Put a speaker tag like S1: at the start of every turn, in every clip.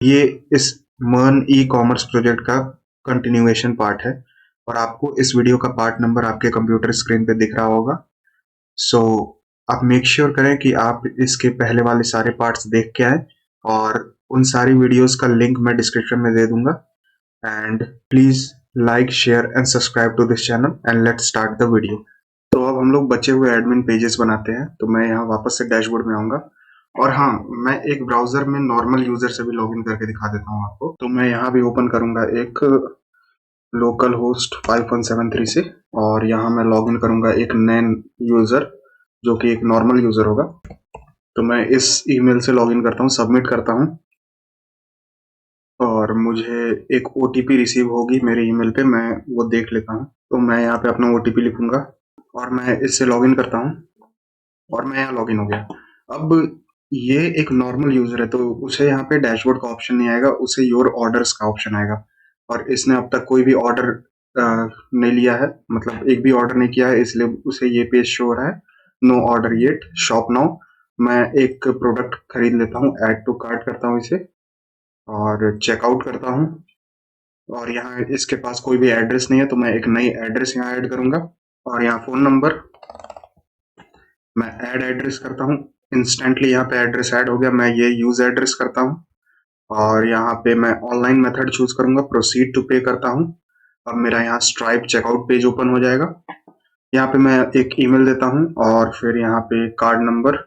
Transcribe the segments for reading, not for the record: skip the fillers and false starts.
S1: ये इस मर्न ई कॉमर्स प्रोजेक्ट का कंटिन्यूएशन पार्ट है और आपको इस वीडियो का पार्ट नंबर आपके कंप्यूटर स्क्रीन पे दिख रहा होगा। सो आप मेक श्योर करें कि आप इसके पहले वाले सारे पार्ट्स देख के आए और उन सारी वीडियोस का लिंक मैं डिस्क्रिप्शन में दे दूंगा। And please like share and subscribe to this channel and let's start the video. तो अब हम लोग बचे हुए एडमिन पेजेस बनाते हैं। तो मैं यहाँ वापस से डैशबोर्ड में आऊंगा और हाँ, मैं एक ब्राउजर में नॉर्मल यूजर से भी लॉगिन करके दिखा देता हूँ आपको। तो मैं यहाँ भी ओपन करूंगा एक लोकल होस्ट 5173 से और यहाँ मैं लॉगिन करूंगा एक नए यूजर जो कि एक नॉर्मल यूजर होगा। तो मैं इस ईमेल से लॉगिन करता हूँ, सबमिट करता हूँ और मुझे एक ओटीपी रिसीव होगी मेरे ईमेल पे, मैं वो देख लेता हूँ। तो मैं यहाँ पे अपना ओटीपी लिखूंगा और मैं इससे लॉगिन करता हूँ और मैं यहाँ लॉगिन हो गया। अब ये एक नॉर्मल यूजर है तो उसे यहाँ पे डैशबोर्ड का ऑप्शन नहीं आएगा, उसे योर ऑर्डर्स का ऑप्शन आएगा। और इसने अब तक कोई भी ऑर्डर नहीं लिया है, मतलब एक भी ऑर्डर नहीं किया है, इसलिए उसे ये पेज शो हो रहा है, no order yet, shop now. मैं एक प्रोडक्ट खरीद लेता हूँ, ऐड टू कार्ट करता हूँ इसे और चेकआउट करता हूँ। और यहाँ इसके पास कोई भी एड्रेस नहीं है तो मैं एक नई एड्रेस यहाँ ऐड करूंगा और यहाँ फोन नंबर, मैं ऐड एड्रेस करता हूँ। इंस्टेंटली यहाँ पे एड्रेस ऐड हो गया। मैं ये यूज एड्रेस करता हूँ और यहाँ पे मैं ऑनलाइन मेथड चूज करूंगा, प्रोसीड टू पे करता हूँ। अब मेरा यहाँ स्ट्राइप चेकआउट पेज ओपन हो जाएगा। यहाँ पे मैं एक ईमेल देता हूँ और फिर यहाँ पे कार्ड नंबर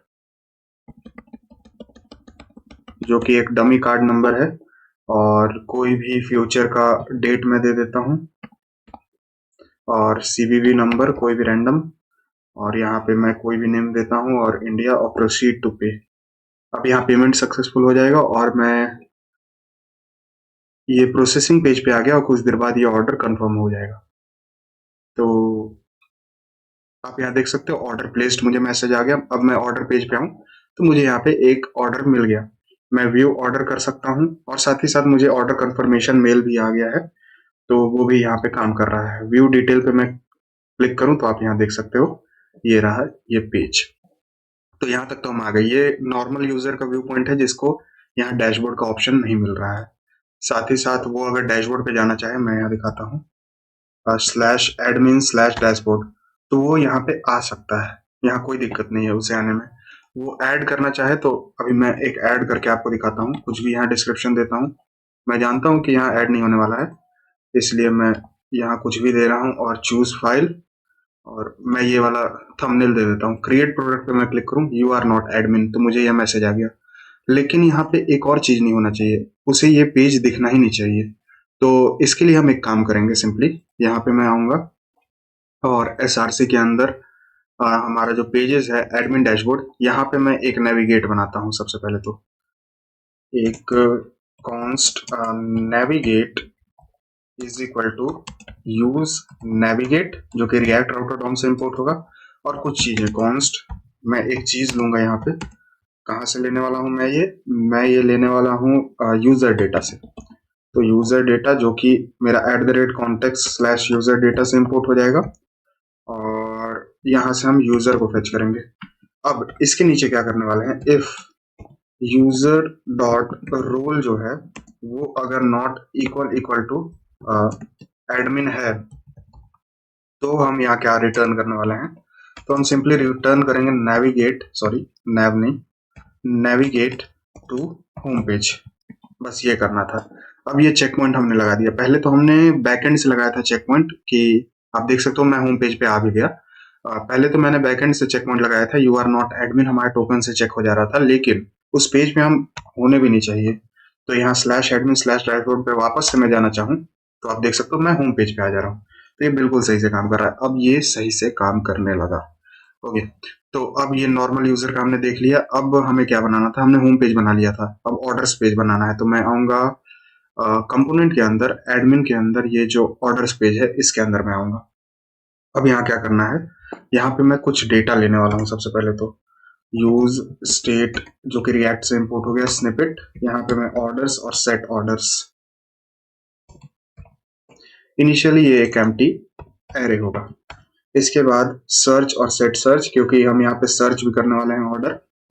S1: जो कि एक डमी कार्ड नंबर है और कोई भी फ्यूचर का डेट मैं दे देता हूँ और सीवीवी नंबर कोई भी रैंडम और यहाँ पे मैं कोई भी नेम देता हूँ और इंडिया और प्रोसीड टू पे। अब यहाँ पेमेंट सक्सेसफुल हो जाएगा और मैं ये प्रोसेसिंग पेज पे आ गया और कुछ देर बाद ये ऑर्डर कंफर्म हो जाएगा। तो आप यहाँ देख सकते हो ऑर्डर प्लेस्ड, मुझे मैसेज आ गया। अब मैं ऑर्डर पेज पे आऊँ तो मुझे यहाँ पे एक ऑर्डर मिल गया। मैं व्यू ऑर्डर कर सकता हूँ और साथ ही साथ मुझे ऑर्डर कंफर्मेशन मेल भी आ गया है, तो वो भी यहाँ पे काम कर रहा है। व्यू डिटेल पे मैं क्लिक करूँ तो आप यहाँ देख सकते हो, ये रहा ये पेज। तो यहाँ तक तो हम आ गए। ये नॉर्मल यूजर का व्यू पॉइंट है जिसको यहाँ डैशबोर्ड का ऑप्शन नहीं मिल रहा है। साथ ही साथ वो अगर डैशबोर्ड पे जाना चाहे, मैं यहाँ दिखाता हूँ स्लैश एडमिन स्लैश डैशबोर्ड, तो वो यहाँ पे आ सकता है, यहाँ कोई दिक्कत नहीं है उसे आने में। वो ऐड करना चाहे तो अभी मैं एक ऐड करके आपको दिखाता हूँ, कुछ भी यहाँ डिस्क्रिप्शन देता हूँ। मैं जानता हूँ कि यहाँ ऐड नहीं होने वाला है, इसलिए मैं यहाँ कुछ भी दे रहा हूँ और चूज फाइल और मैं ये वाला थंबनेल दे देता हूँ। क्रिएट प्रोडक्ट पे मैं क्लिक करूँ, यू आर नॉट एडमिन, तो मुझे यह मैसेज आ गया। लेकिन यहाँ पे एक और चीज नहीं होना चाहिए, उसे ये पेज दिखना ही नहीं चाहिए। तो इसके लिए हम एक काम करेंगे, सिंपली यहाँ पे मैं आऊंगा और एसआरसी के अंदर हमारा जो पेजेस है एडमिन डैशबोर्ड, यहाँ पे मैं एक नेविगेट बनाता हूँ। सबसे पहले तो एक const navigate is equal to use navigate, जो कि रिएक्ट राउटर डॉम से इंपोर्ट होगा। और कुछ चीजें कॉन्स्ट, मैं एक चीज लूंगा यहाँ पे, कहाँ से लेने वाला हूँ मैं ये लेने वाला हूँ यूजर डेटा से। तो यूजर डेटा जो कि मेरा @context स्लैश यूजर डेटा से इंपोर्ट हो जाएगा और यहाँ से हम यूजर को फेच करेंगे। अब इसके नीचे क्या करने वाले हैं, इफ यूजर डॉट रोल जो है वो अगर not equal equal to admin है तो हम यहाँ क्या रिटर्न करने वाले हैं। तो हम सिंपली रिटर्न करेंगे नेविगेट, सॉरी नैव नहीं, नेविगेट टू होम पेज। बस ये करना था। अब ये चेक पॉइंट हमने लगा दिया। पहले तो हमने बैकएंड से लगाया था चेक पॉइंट कि आप देख सकते हो मैं होम पेज पे आ भी गया। पहले तो मैंने बैकएंड से चेक पॉइंट लगाया था, यू आर नॉट एडमिन हमारे टोकन से चेक हो जा रहा था, लेकिन उस पेज पे हम होने भी नहीं चाहिए। तो यहाँ स्लैश एडमिन स्लैश डैशबोर्ड पे वापस से मैं जाना चाहूँ तो आप देख सकते हो मैं होम पेज पे आ जा रहा हूँ। तो ये बिल्कुल सही से काम कर रहा है। अब ये सही से काम करने लगा। ओके, तो अब ये नॉर्मल यूजर का हमने देख लिया। अब हमें क्या बनाना था, हमने होम पेज बना लिया था, अब ऑर्डर्स पेज बनाना है। तो मैं आऊंगा कंपोनेंट के अंदर, एडमिन के अंदर, ये जो ऑर्डर्स पेज है इसके अंदर मैं आऊंगा। अब यहाँ क्या करना है, यहाँ पे मैं कुछ डेटा लेने वाला हूँ। सबसे पहले तो यूज स्टेट जो कि रिएक्ट से इंपोर्ट हो गया, स्निपेट, यहाँ पे मैं ऑर्डर्स और सेट ऑर्डर्स। इनिशियली ये एक एम्प्टी एरे होगा। इसके बाद सर्च और सेट सर्च, क्योंकि हम यहाँ पे सर्च भी करने वाले हैं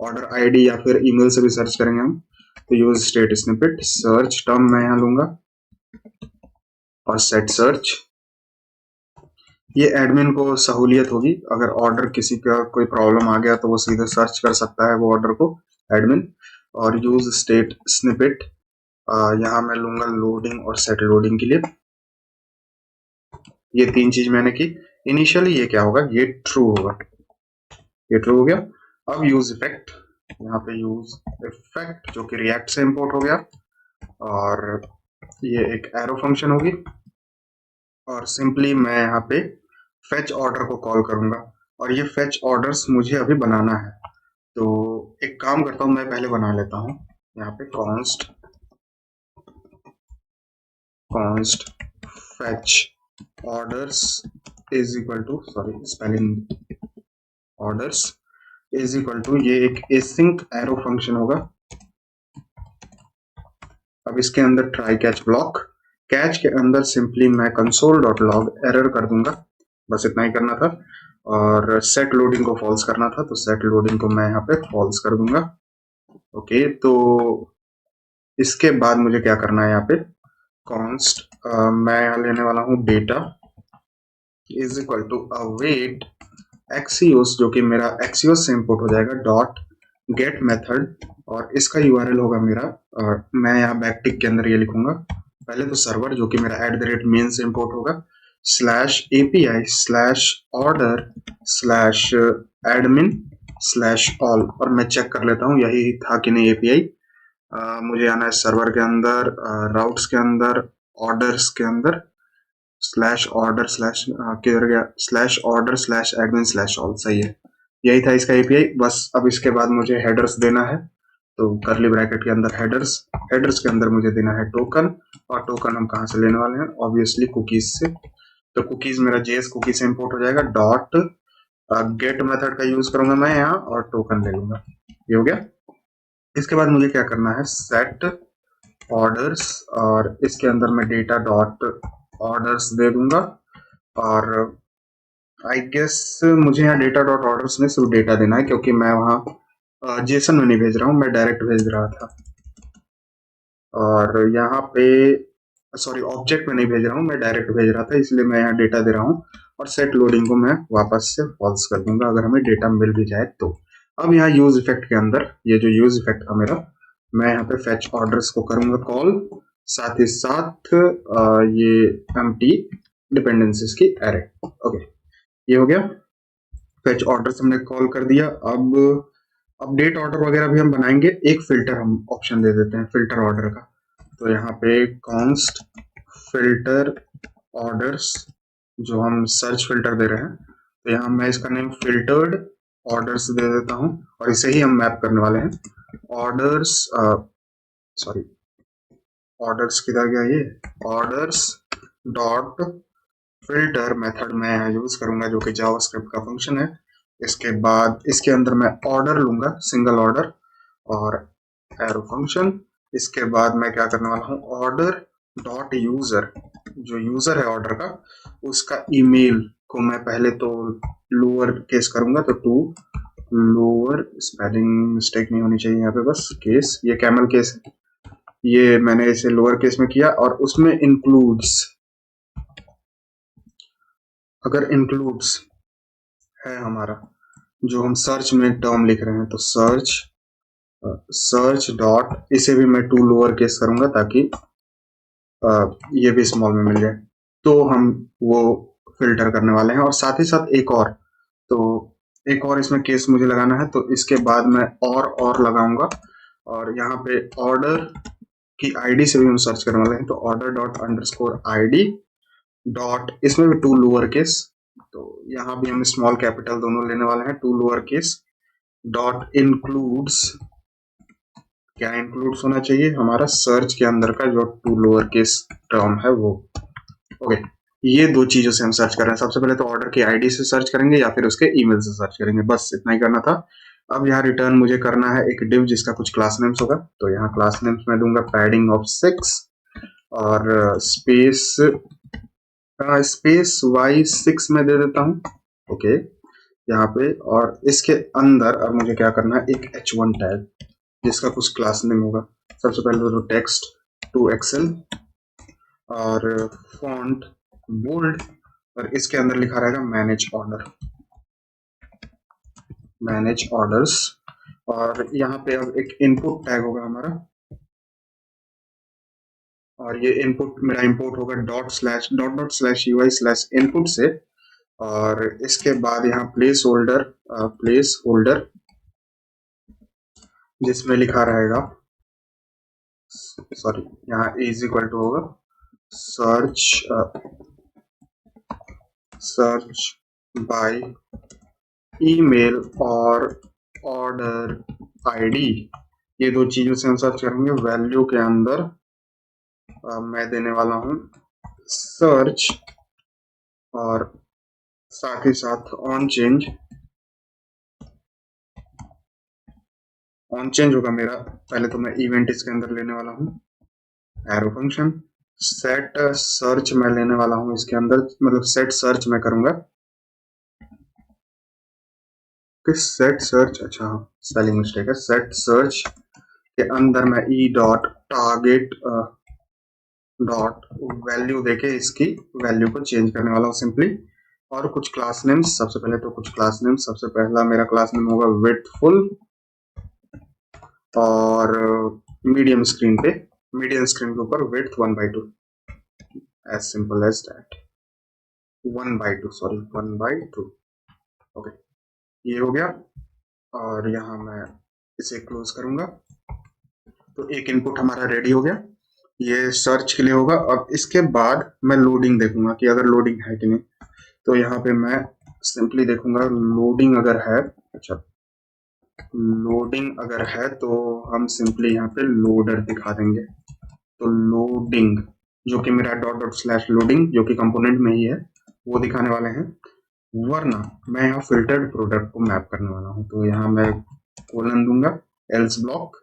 S1: ऑर्डर आईडी या फिर ईमेल से भी सर्च करेंगे हम। तो use state snippet search term मैं यहाँ लूंगा और सेट सर्च। ये एडमिन को सहूलियत होगी, अगर ऑर्डर किसी का कोई प्रॉब्लम आ गया तो वो सीधे सर्च कर सकता है वो ऑर्डर को एडमिन। और यूज स्टेट स्निपेट यहाँ मैं लूंगा लोडिंग और सेट लोडिंग के लिए। ये 3 चीज मैंने की। इनिशियली ये क्या होगा, ये ट्रू होगा, ये ट्रू हो गया। अब यूज इफेक्ट, यहाँ पे यूज इफेक्ट जो कि रिएक्ट से इंपोर्ट हो गया, और ये एक एरो फंक्शन होगी, और सिंपली मैं यहाँ पे फेच ऑर्डर को कॉल करूंगा, और ये फेच ऑर्डर्स मुझे अभी बनाना है। तो एक काम करता हूँ, मैं पहले बना लेता हूँ यहाँ पे const fetch orders is equal to, sorry spelling, orders is equal to, ये एक एसिंक एरो फंक्शन होगा। अब इसके अंदर ट्राई कैच ब्लॉक, कैच के अंदर सिंपली मैं console.log एरर कर दूंगा, बस इतना ही करना था। और सेट लोडिंग को फॉल्स करना था, तो सेट लोडिंग को मैं यहाँ पे फॉल्स कर दूंगा। ओके, तो इसके बाद मुझे क्या करना है, यहाँ पे कॉन्स्ट मैं यहाँ लेने वाला हूँ data is equal to await axios, जो कि मेरा एक्सियोस से इंपोर्ट हो जाएगा, डॉट गेट मेथड, और इसका यूआरएल होगा मेरा, और मैं यहाँ बैकटिक के अंदर ये लिखूंगा पहले तो सर्वर, जो कि मेरा @main से इंपोर्ट होगा, /API/order/admin/all, और मैं चेक कर लेता हूँ यही था कि नहीं एपीआई। मुझे आना है सर्वर के अंदर, राउट्स के अंदर, ऑर्डर्स के अंदर, /order/ किधर गया, /order/admin/all, सही है, यही था इसका एपीआई। बस अब इसके बाद मुझे हेडर्स देना है, तो करली ब्रैकेट के अंदर हेडर्स, हेडर्स के अंदर मुझे देना है टोकन, और टोकन हम कहाँ से लेने वाले हैं, ऑब्वियसली कुकीज से। तो कुकीज मेरा जेएस कुकी से इंपोर्ट हो जाएगा, डॉट गेट मेथड का यूज करूंगा मैं यहाँ, और टोकन ले लूंगा। ये हो गया। इसके बाद मुझे क्या करना है, सेट ऑर्डर्स, और इसके अंदर मैं डेटा डॉट ऑर्डर्स दे दूंगा, और आई गेस मुझे यहाँ डेटा डॉट ऑर्डर्स में सिर्फ डेटा देना है, क्योंकि मैं वहाँ जेसन में नहीं भेज रहा हूँ, मैं डायरेक्ट भेज रहा था, और यहाँ पे सॉरी ऑब्जेक्ट में नहीं भेज रहा हूँ, मैं डायरेक्ट भेज रहा था, इसलिए मैं यहाँ डेटा दे रहा हूँ। और सेट लोडिंग को मैं वापस से फॉल्स कर दूंगा अगर हमें डेटा मिल भी जाए तो। अब यहाँ यूज इफेक्ट के अंदर, ये जो यूज इफेक्ट था मेरा, मैं यहाँ पे फेच ऑर्डर्स को करूंगा कॉल, साथ ही साथ ये एम्प्टी डिपेंडेंसीज की एरे। ओके, ये हो गया, फेच ऑर्डर्स हमने कॉल कर दिया। अब अपडेट ऑर्डर वगैरह भी हम बनाएंगे, एक फिल्टर हम ऑप्शन दे देते हैं फिल्टर ऑर्डर का, तो यहाँ पे कॉन्स्ट फिल्टर ऑर्डर्स, जो हम सर्च फिल्टर दे रहे हैं, तो यहाँ मैं इसका नेम फिल्टर्ड ऑर्डर्स दे देता हूँ, और इसे ही हम मैप करने वाले हैं। ऑर्डर्स, सॉरी ऑर्डर्स किधर गया, ये ऑर्डर्स डॉट फिल्टर मेथड मैं यहाँ यूज करूंगा, जो कि जावास्क्रिप्ट का फंक्शन है। इसके बाद इसके अंदर मैं ऑर्डर लूंगा, सिंगल ऑर्डर, और एरो फंक्शन। इसके बाद मैं क्या करने वाला हूँ, ऑर्डर डॉट यूजर, जो यूजर है ऑर्डर का, उसका ईमेल को मैं पहले तो लोअर केस करूंगा, तो टू लोअर, स्पेलिंग मिस्टेक नहीं होनी चाहिए यहाँ पे, बस केस, ये कैमल केस है, ये मैंने इसे लोअर केस में किया, और उसमें इंक्लूड्स, अगर इंक्लूड्स है हमारा, जो हम सर्च में टर्म लिख रहे हैं, तो सर्च डॉट, इसे भी मैं टू लोअर केस करूंगा ताकि ये भी स्मॉल में मिल जाए, तो हम वो फिल्टर करने वाले हैं। और साथ ही साथ एक और, तो एक और इसमें केस मुझे लगाना है, तो इसके बाद मैं और लगाऊंगा, और यहाँ पे ऑर्डर की आईडी से भी हम सर्च करने वाले हैं, तो order dot underscore ID dot, इसमें भी टू लोअर केस, तो यहाँ भी हम स्मॉल कैपिटल दोनों लेने वाले हैं, to lower case dot includes, क्या इंक्लूड्स होना चाहिए हमारा सर्च के अंदर का जो टू लोअर केस टर्म है वो। ओके, ये दो चीजों से हम सर्च कर रहे हैं, सबसे पहले तो ऑर्डर की आईडी से सर्च करेंगे या फिर उसके ईमेल से सर्च करेंगे, बस इतना ही करना था। अब यहाँ रिटर्न मुझे करना है एक डिव जिसका कुछ क्लास नेम्स होगा, तो यहाँ क्लास नेम्स में दूंगा पैडिंग ऑफ 6 और स्पेस y6 में दे देता हूँ। ओके, यहाँ पे, और इसके अंदर अब मुझे क्या करना है, एक h1 टैग जिसका कुछ क्लास नेम होगा, सबसे पहले तो टेक्स्ट टू एक्सेल और फॉन्ट बोल्ड, और इसके अंदर लिखा रहेगा मैनेज ऑर्डर, मैनेज ऑर्डर्स। और यहाँ पे अब एक इनपुट टैग होगा हमारा, और ये इनपुट मेरा इंपोर्ट होगा ././UI/input से। और इसके बाद यहाँ प्लेस होल्डर जिसमें लिखा रहेगा, सॉरी यहाँ इज इक्वल टू होगा सर्च बाय ईमेल और ऑर्डर आईडी। ये दो चीजों से हम सर्च करेंगे। वैल्यू के अंदर मैं देने वाला हूँ सर्च, और साथ ही साथ ऑन चेंज होगा मेरा। पहले तो मैं इवेंट इसके अंदर लेने वाला हूँ, एरो फंक्शन। सेट सर्च मैं लेने वाला हूँ इसके अंदर, मतलब सेट सर्च मैं करूंगा कि सेट सर्च, अच्छा स्पेलिंग मिस्टेक है, सेट सर्च के अंदर मैं ई डॉट टारगेट डॉट वैल्यू देके इसकी वैल्यू को चेंज करने वाला हूँ सिंपली। और कुछ क्लास नेम्स, सबसे पहले तो कुछ क्लास नेम्स। सबसे पहला मेरा क्लास नेम होगा विड्थफुल, और मीडियम स्क्रीन के ऊपर width 1/2, as simple as that. 1/2 okay, ये हो गया। और यहाँ मैं इसे क्लोज करूंगा। तो एक इनपुट हमारा रेडी हो गया, ये सर्च के लिए होगा। अब इसके बाद मैं लोडिंग देखूंगा कि अगर लोडिंग है कि नहीं। तो यहाँ पे मैं सिंपली देखूंगा लोडिंग अगर है, अच्छा लोडिंग अगर है तो हम सिंपली यहाँ पे लोडर दिखा देंगे। तो लोडिंग जो कि मेरा ./लोडिंग जो कि कंपोनेंट में ही है वो दिखाने वाले हैं। वरना मैं यहाँ फिल्टर्ड प्रोडक्ट को मैप करने वाला हूँ। तो यहाँ मैं कोलन दूंगा, else block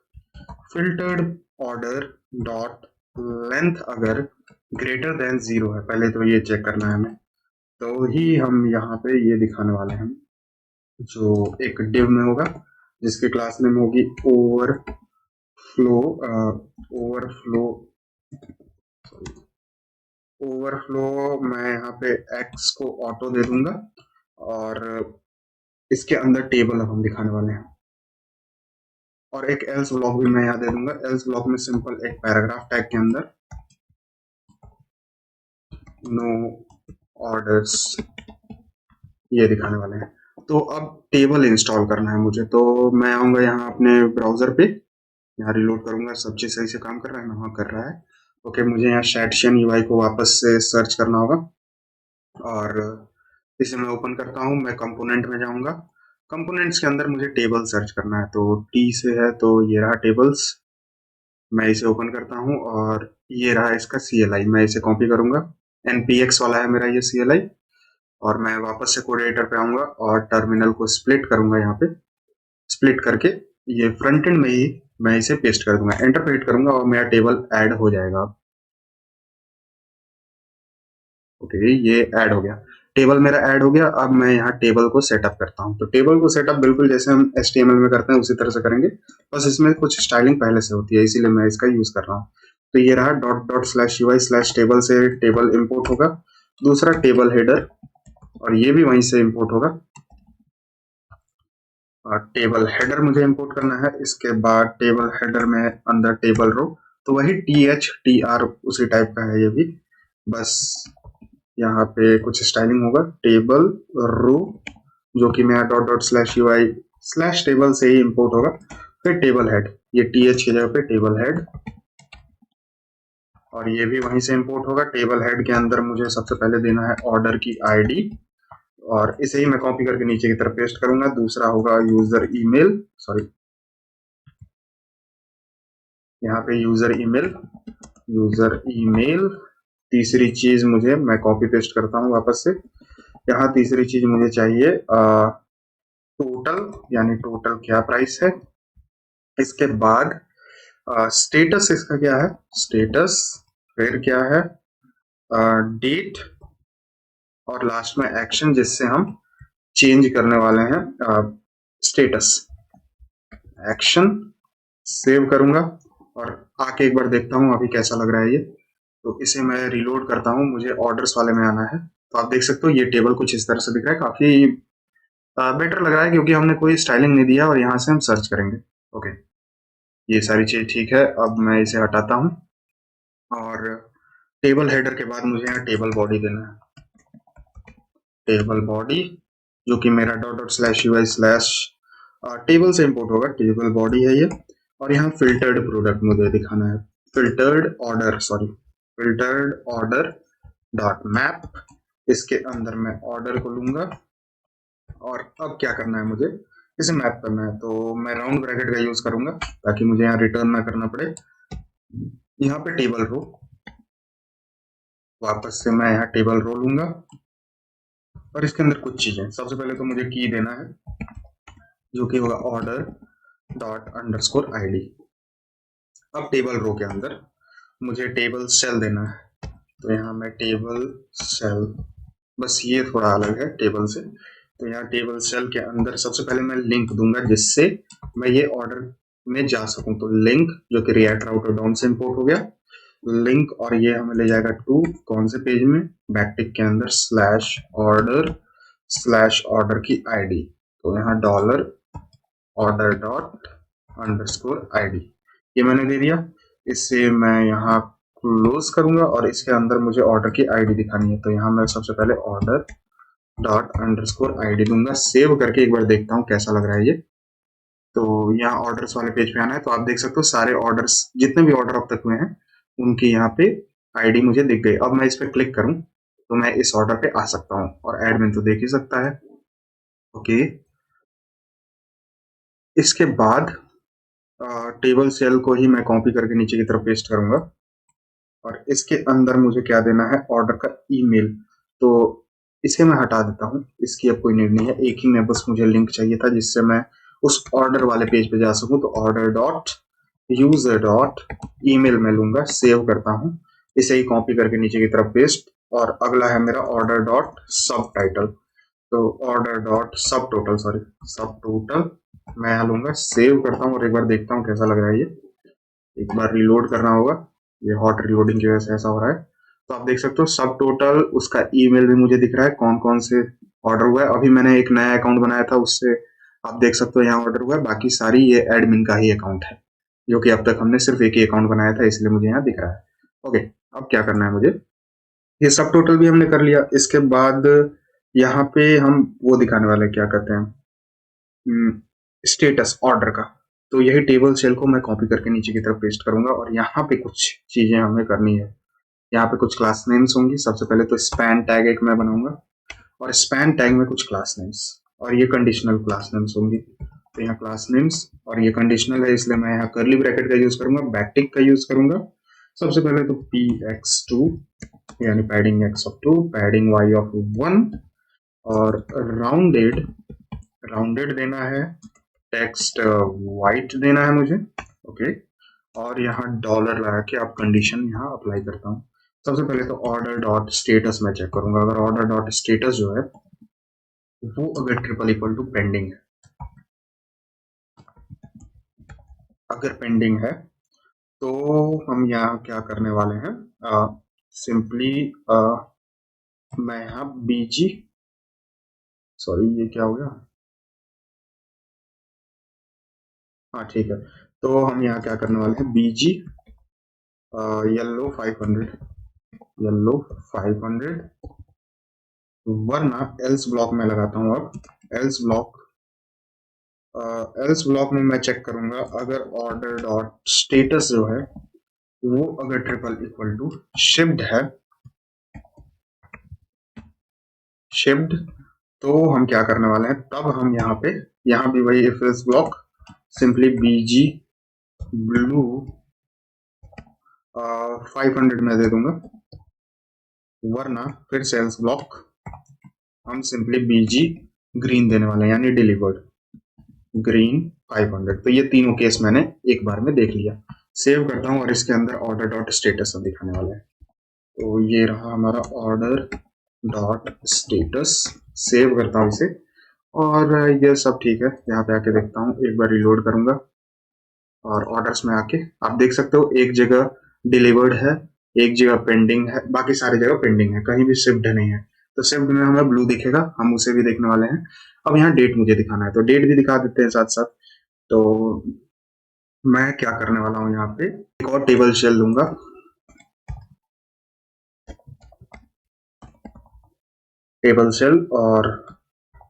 S1: filtered order dot length अगर ग्रेटर देन 0 है, पहले तो ये चेक करना है हमें, तो ही हम यहाँ पे ये दिखाने वाले हैं, जो एक डिव में होगा जिसकी क्लास नेम होगी ओवरफ्लो। मैं यहाँ पे x को ऑटो दे दूंगा, और इसके अंदर टेबल अब हम दिखाने वाले हैं। और एक एल्स ब्लॉक भी मैं यहाँ दे दूंगा। एल्स ब्लॉक में सिंपल एक पैराग्राफ टैग के अंदर नो ऑर्डर्स ये दिखाने वाले हैं। तो अब टेबल इंस्टॉल करना है मुझे। तो मैं आऊंगा यहाँ अपने ब्राउजर पे, यहाँ रिलोड करूंगा, सब चीज सही से काम कर रहा है ना? हाँ कर रहा है। ओके, मुझे यहाँ शैटशियन यूआई को वापस से सर्च करना होगा, और इसे मैं ओपन करता हूँ। मैं कंपोनेंट में जाऊंगा, कंपोनेंट्स के अंदर मुझे टेबल सर्च करना है। तो टी से है, तो ये रहा टेबल्स, मैं इसे ओपन करता हूँ। और ये रहा इसका CLI, मैं इसे कॉपी करूंगा। npx वाला है मेरा ये CLI। और मैं वापस से कोड एडिटर पे आऊंगा और टर्मिनल को स्प्लिट करूंगा। यहाँ पे स्प्लिट करके ये फ्रंट एंड में ही मैं इसे पेस्ट कर दूंगा, एंटर पे हिट करूंगा और मेरा टेबल ऐड हो जाएगा। ओके, ये ऐड हो गया, टेबल मेरा ऐड हो गया। अब मैं यहाँ टेबल को सेटअप करता हूँ। तो टेबल को सेटअप बिल्कुल जैसे हम HTML में करते हैं उसी तरह से करेंगे, बस इसमें कुछ स्टाइलिंग पहले से होती है, इसीलिए मैं इसका यूज कर रहा हूँ। तो ये रहा ./UI/table से टेबल इंपोर्ट होगा। दूसरा टेबल हेडर, और ये भी वहीं से इंपोर्ट होगा। टेबल हेडर मुझे इंपोर्ट करना है। इसके बाद टेबल हेडर में अंदर टेबल रो, तो वही THTR उसी टाइप का है ये भी, बस यहाँ पे कुछ स्टाइलिंग होगा। टेबल रो जो कि मेरा ./UI/table से ही इंपोर्ट होगा। फिर टेबल हेड, ये TH की जगह पे टेबल हेड, और ये भी वहीं से इंपोर्ट होगा। टेबल हेड के अंदर मुझे सबसे पहले देना है ऑर्डर की ID, और इसे ही मैं कॉपी करके नीचे की तरफ पेस्ट करूंगा। दूसरा होगा यूजर ईमेल, सॉरी यहाँ पे यूजर ईमेल। तीसरी चीज मुझे, मैं कॉपी पेस्ट करता हूँ वापस से। यहाँ तीसरी चीज मुझे चाहिए टोटल, यानी टोटल क्या प्राइस है। इसके बाद स्टेटस इसका क्या है, स्टेटस, फिर क्या है डेट, और लास्ट में एक्शन जिससे हम चेंज करने वाले हैं स्टेटस। एक्शन सेव करूंगा और आके एक बार देखता हूँ अभी कैसा लग रहा है ये। तो इसे मैं रिलोड करता हूँ, मुझे ऑर्डर्स वाले में आना है। तो आप देख सकते हो ये टेबल कुछ इस तरह से दिख रहा है, काफ़ी बेटर लग रहा है क्योंकि हमने कोई स्टाइलिंग नहीं दिया और यहाँ से हम सर्च करेंगे। ओके, ये सारी चीज़ ठीक है। अब मैं इसे हटाता हूँ और टेबल हेडर के बाद मुझे यहाँ टेबल बॉडी देना है। टेबल बॉडी जो कि मेरा dot dot slash UI slash table से इंपोर्ट होगा, टेबल बॉडी है ये। और यहाँ फिल्टर्ड प्रोडक्ट मुझे दिखाना है, फिल्टर्ड ऑर्डर डॉट मैप। इसके अंदर मैं ऑर्डर को लूंगा और अब क्या करना है, मुझे इसे मैप करना है। तो मैं राउंड ब्रैकेट का यूज करूंगा ताकि मुझे यहाँ रिटर्न ना करना पड़े। यहाँ पे टेबल रो, वापस से मैं यहाँ टेबल रो लूंगा और इसके अंदर कुछ चीजें, सबसे पहले तो मुझे की देना है जो कि होगा ऑर्डर डॉट अंडरस्कोर आईडी। अब टेबल रो के अंदर मुझे टेबल सेल देना है, तो यहाँ मैं टेबल सेल, बस ये थोड़ा अलग है टेबल से। तो यहाँ टेबल सेल के अंदर सबसे पहले मैं लिंक दूंगा जिससे मैं ये ऑर्डर में जा सकूं। तो लिंक जो कि रिएक्ट राउटर डॉम से इंपोर्ट हो गया, लिंक, और ये हमें ले जाएगा टू कौन से पेज में, बैकटिक के अंदर स्लैश ऑर्डर की आईडी। तो यहाँ dollar order dot underscore ID ये मैंने दे दिया। इससे मैं यहाँ क्लोज करूंगा और इसके अंदर मुझे ऑर्डर की आईडी दिखानी है। तो यहाँ मैं सबसे पहले ऑर्डर डॉट अंडरस्कोर आईडी दूंगा, सेव करके एक बार देखता हूँ कैसा लग रहा है ये। तो यहाँ ऑर्डर्स वाले पेज पे आना है, तो आप देख सकते हो सारे ऑर्डर्स जितने भी ऑर्डर अब तक हुए हैं उनकी यहाँ पे आईडी मुझे दिख गई। अब मैं इस पर क्लिक करूँ तो मैं इस ऑर्डर पे आ सकता हूँ और एडमिन तो देख ही सकता है। ओके, इसके बाद टेबल सेल को ही मैं कॉपी करके नीचे की तरफ पेस्ट करूंगा और इसके अंदर मुझे क्या देना है, ऑर्डर का ईमेल। तो इसे मैं हटा देता हूँ, इसकी अब कोई नीड नहीं है। एक ही में बस मुझे लिंक चाहिए था जिससे मैं उस ऑर्डर वाले पेज पे जा सकूं। तो order dot user dot email में लूंगा, सेव करता हूँ, इसे ही कॉपी करके नीचे की तरफ पेस्ट। और अगला है मेरा ऑर्डर डॉट सब टाइटल। तो ऑर्डर डॉट सब टोटल मैं यहाँ लूंगा, सेव करता हूँ और एक बार देखता हूँ कैसा लग रहा है ये। एक बार रिलोड करना होगा, ये हॉट रिलोडिंग की वजह से ऐसा हो रहा है। तो आप देख सकते हो सब टोटल, उसका ईमेल भी मुझे दिख रहा है, कौन कौन से ऑर्डर हुआ है। अभी मैंने एक नया अकाउंट बनाया था, उससे आप देख सकते हो यहाँ ऑर्डर हुआ है। बाकी सारी ये एडमिन का ही अकाउंट है जो कि अब तक हमने सिर्फ एक ही अकाउंट बनाया था, इसलिए मुझे यहाँ दिख रहा है। ओके, अब क्या करना है मुझे, ये सब टोटल भी हमने कर लिया। इसके बाद यहाँ पे हम वो दिखाने वाले क्या कहते हैं, स्टेटस ऑर्डर का। तो यही टेबल सेल को मैं कॉपी करके नीचे की तरफ पेस्ट करूंगा और यहाँ पे कुछ चीजें हमें करनी है। यहाँ पे कुछ क्लास नेम्स होंगी। सबसे पहले तो स्पैन टैग एक मैं बनाऊंगा और स्पैन टैग में कुछ क्लास नेम्स, और ये कंडीशनल क्लास नेम्स होंगी। तो यहाँ क्लास नेम्स, और ये कंडीशनल है इसलिए मैं यहाँ करली ब्रैकेट का यूज करूंगा, बैकटिक का यूज करूंगा। सबसे पहले तो px2 यानी padding x of 2, padding y of 1, और राउंडेड देना है, टेक्स्ट वाइट देना है मुझे। ओके, और यहाँ डॉलर लगा के आप कंडीशन यहाँ अप्लाई करता हूँ। सबसे पहले तो ऑर्डर डॉट स्टेटस में चेक करूंगा, अगर ऑर्डर डॉट स्टेटस जो है वो अगर ट्रिपल इक्वल टू पेंडिंग है, अगर पेंडिंग है तो हम यहाँ क्या करने वाले हैं, सिंपली मैं यहाँ बीजी, सॉरी ये क्या हो गया, हाँ ठीक है। तो हम यहाँ क्या करने वाले हैं, बीजी येलो 500 वरना एल्स ब्लॉक में लगाता हूँ। अब एल्स ब्लॉक में मैं चेक करूंगा अगर ऑर्डर डॉट स्टेटस जो है वो अगर ट्रिपल इक्वल टू शिफ्ट, तो हम क्या करने वाले हैं, तब हम यहाँ भी वही if else block, simply BG blue 500 में दे दूंगा, वरना फिर सेल्स ब्लॉक हम सिंपली बीजी ग्रीन देने वाले हैं, यानी डिलीवर्ड ग्रीन 500। तो ये तीनों केस मैंने एक बार में देख लिया। सेव करता हूँ और इसके अंदर ऑर्डर डॉट स्टेटस दिखाने वाला है। तो ये रहा हमारा ऑर्डर डॉट स्टेटस, सेव करता हूँ इसे और ये सब ठीक है। यहाँ पे आके देखता हूँ, एक बार रिलोड करूंगा और ऑर्डर्स में आके आप देख सकते हो एक जगह डिलीवर्ड है, एक जगह पेंडिंग है, बाकी सारी जगह पेंडिंग है, कहीं भी शिफ्ट नहीं है। तो शिफ्ट में हमें ब्लू दिखेगा, हम उसे भी देखने वाले हैं। अब यहाँ डेट मुझे दिखाना है, तो डेट भी दिखा देते हैं साथ साथ। तो मैं क्या करने वाला हूँ, यहाँ पे एक और टेबल शेल लूंगा। टेबल शेल, और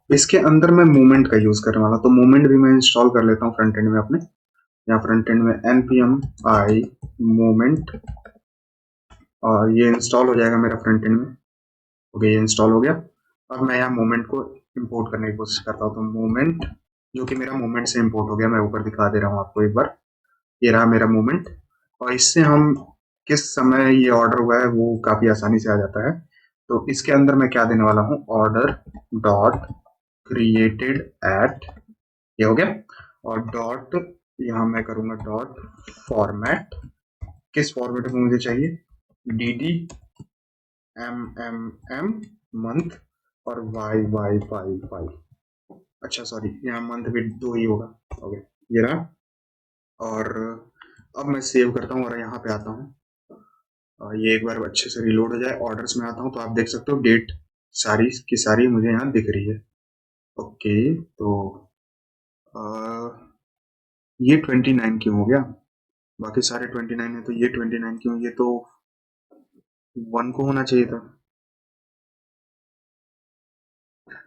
S1: इसके अंदर मैं मूवमेंट का यूज करने वाला हूँ। तो मूवमेंट भी मैं इंस्टॉल कर लेता हूँ फ्रंट एंड में अपने। यहाँ फ्रंट एंड में npm i मूवमेंट, और ये इंस्टॉल हो जाएगा मेरा फ्रंट एंड में। ओके, ये इंस्टॉल हो गया। अब मैं यहाँ मूवमेंट को इंपोर्ट करने की कोशिश करता हूँ। तो मूवमेंट, जो कि मेरा मूवमेंट से इंपोर्ट हो गया, मैं ऊपर दिखा दे रहा हूँ आपको एक बार। ये रहा मेरा मूवमेंट, और इससे हम किस समय ये ऑर्डर हुआ है वो काफी आसानी से आ जाता है। तो इसके अंदर मैं क्या देने वाला हूँ, ऑर्डर डॉट क्रिएटेड एट, ये हो गया। और डॉट, यहाँ मैं करूंगा डॉट फॉर्मेट। किस फॉर्मेट में मुझे चाहिए, dd mm मंथ और y। अच्छा सॉरी, यहाँ मंथ भी दो ही होगा। ओके, ये रहा। और अब मैं सेव करता हूँ और यहाँ पे आता हूँ। ये एक बार अच्छे से रिलोड हो जाए, ऑर्डर्स में आता हूँ, तो आप देख सकते हो डेट सारी की सारी मुझे यहाँ दिख रही है। ओके, तो ये 29 क्यों हो गया, बाकी सारे 29 है, तो ये 29 क्यों, ये तो 1 को होना चाहिए था।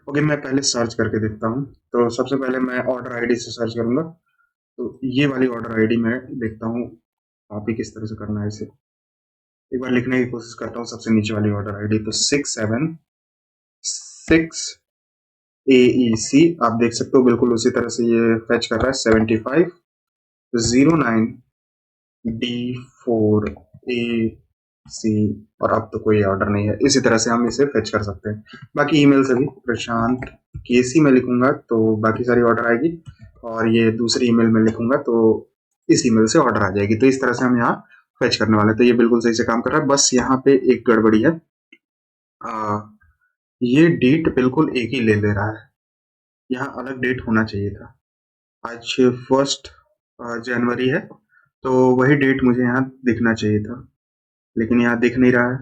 S1: ओके, मैं पहले सर्च करके देखता हूँ। तो सबसे पहले मैं ऑर्डर आईडी से सर्च करूंगा। तो ये वाली ऑर्डर आईडी मैं देखता हूँ कॉपी किस तरह से करना है इसे। एक बार लिखने की कोशिश करता हूँ, सबसे नीचे वाली ऑर्डर आईडी, तो 676AEC, आप देख सकते हो बिल्कुल उसी तरह से ये फैच कर रहा है। 7509D4AC, और अब तो कोई ऑर्डर नहीं है। इसी तरह से हम इसे फेच कर सकते हैं। बाकी ईमेल से भी प्रशांत केसी में लिखूंगा तो बाकी सारी ऑर्डर आएगी, और ये दूसरी ईमेल में लिखूंगा तो इस ईमेल से ऑर्डर आ जाएगी। तो इस तरह से हम यहाँ फेच करने वाले हैं। तो ये बिल्कुल सही से काम कर रहा है, बस यहाँ पे एक गड़बड़ी है। ये डेट बिल्कुल एक ही ले ले रहा है, यहाँ अलग डेट होना चाहिए था। आज 1 जनवरी है, तो वही डेट मुझे यहाँ दिखना चाहिए था, लेकिन यहाँ दिख नहीं रहा है।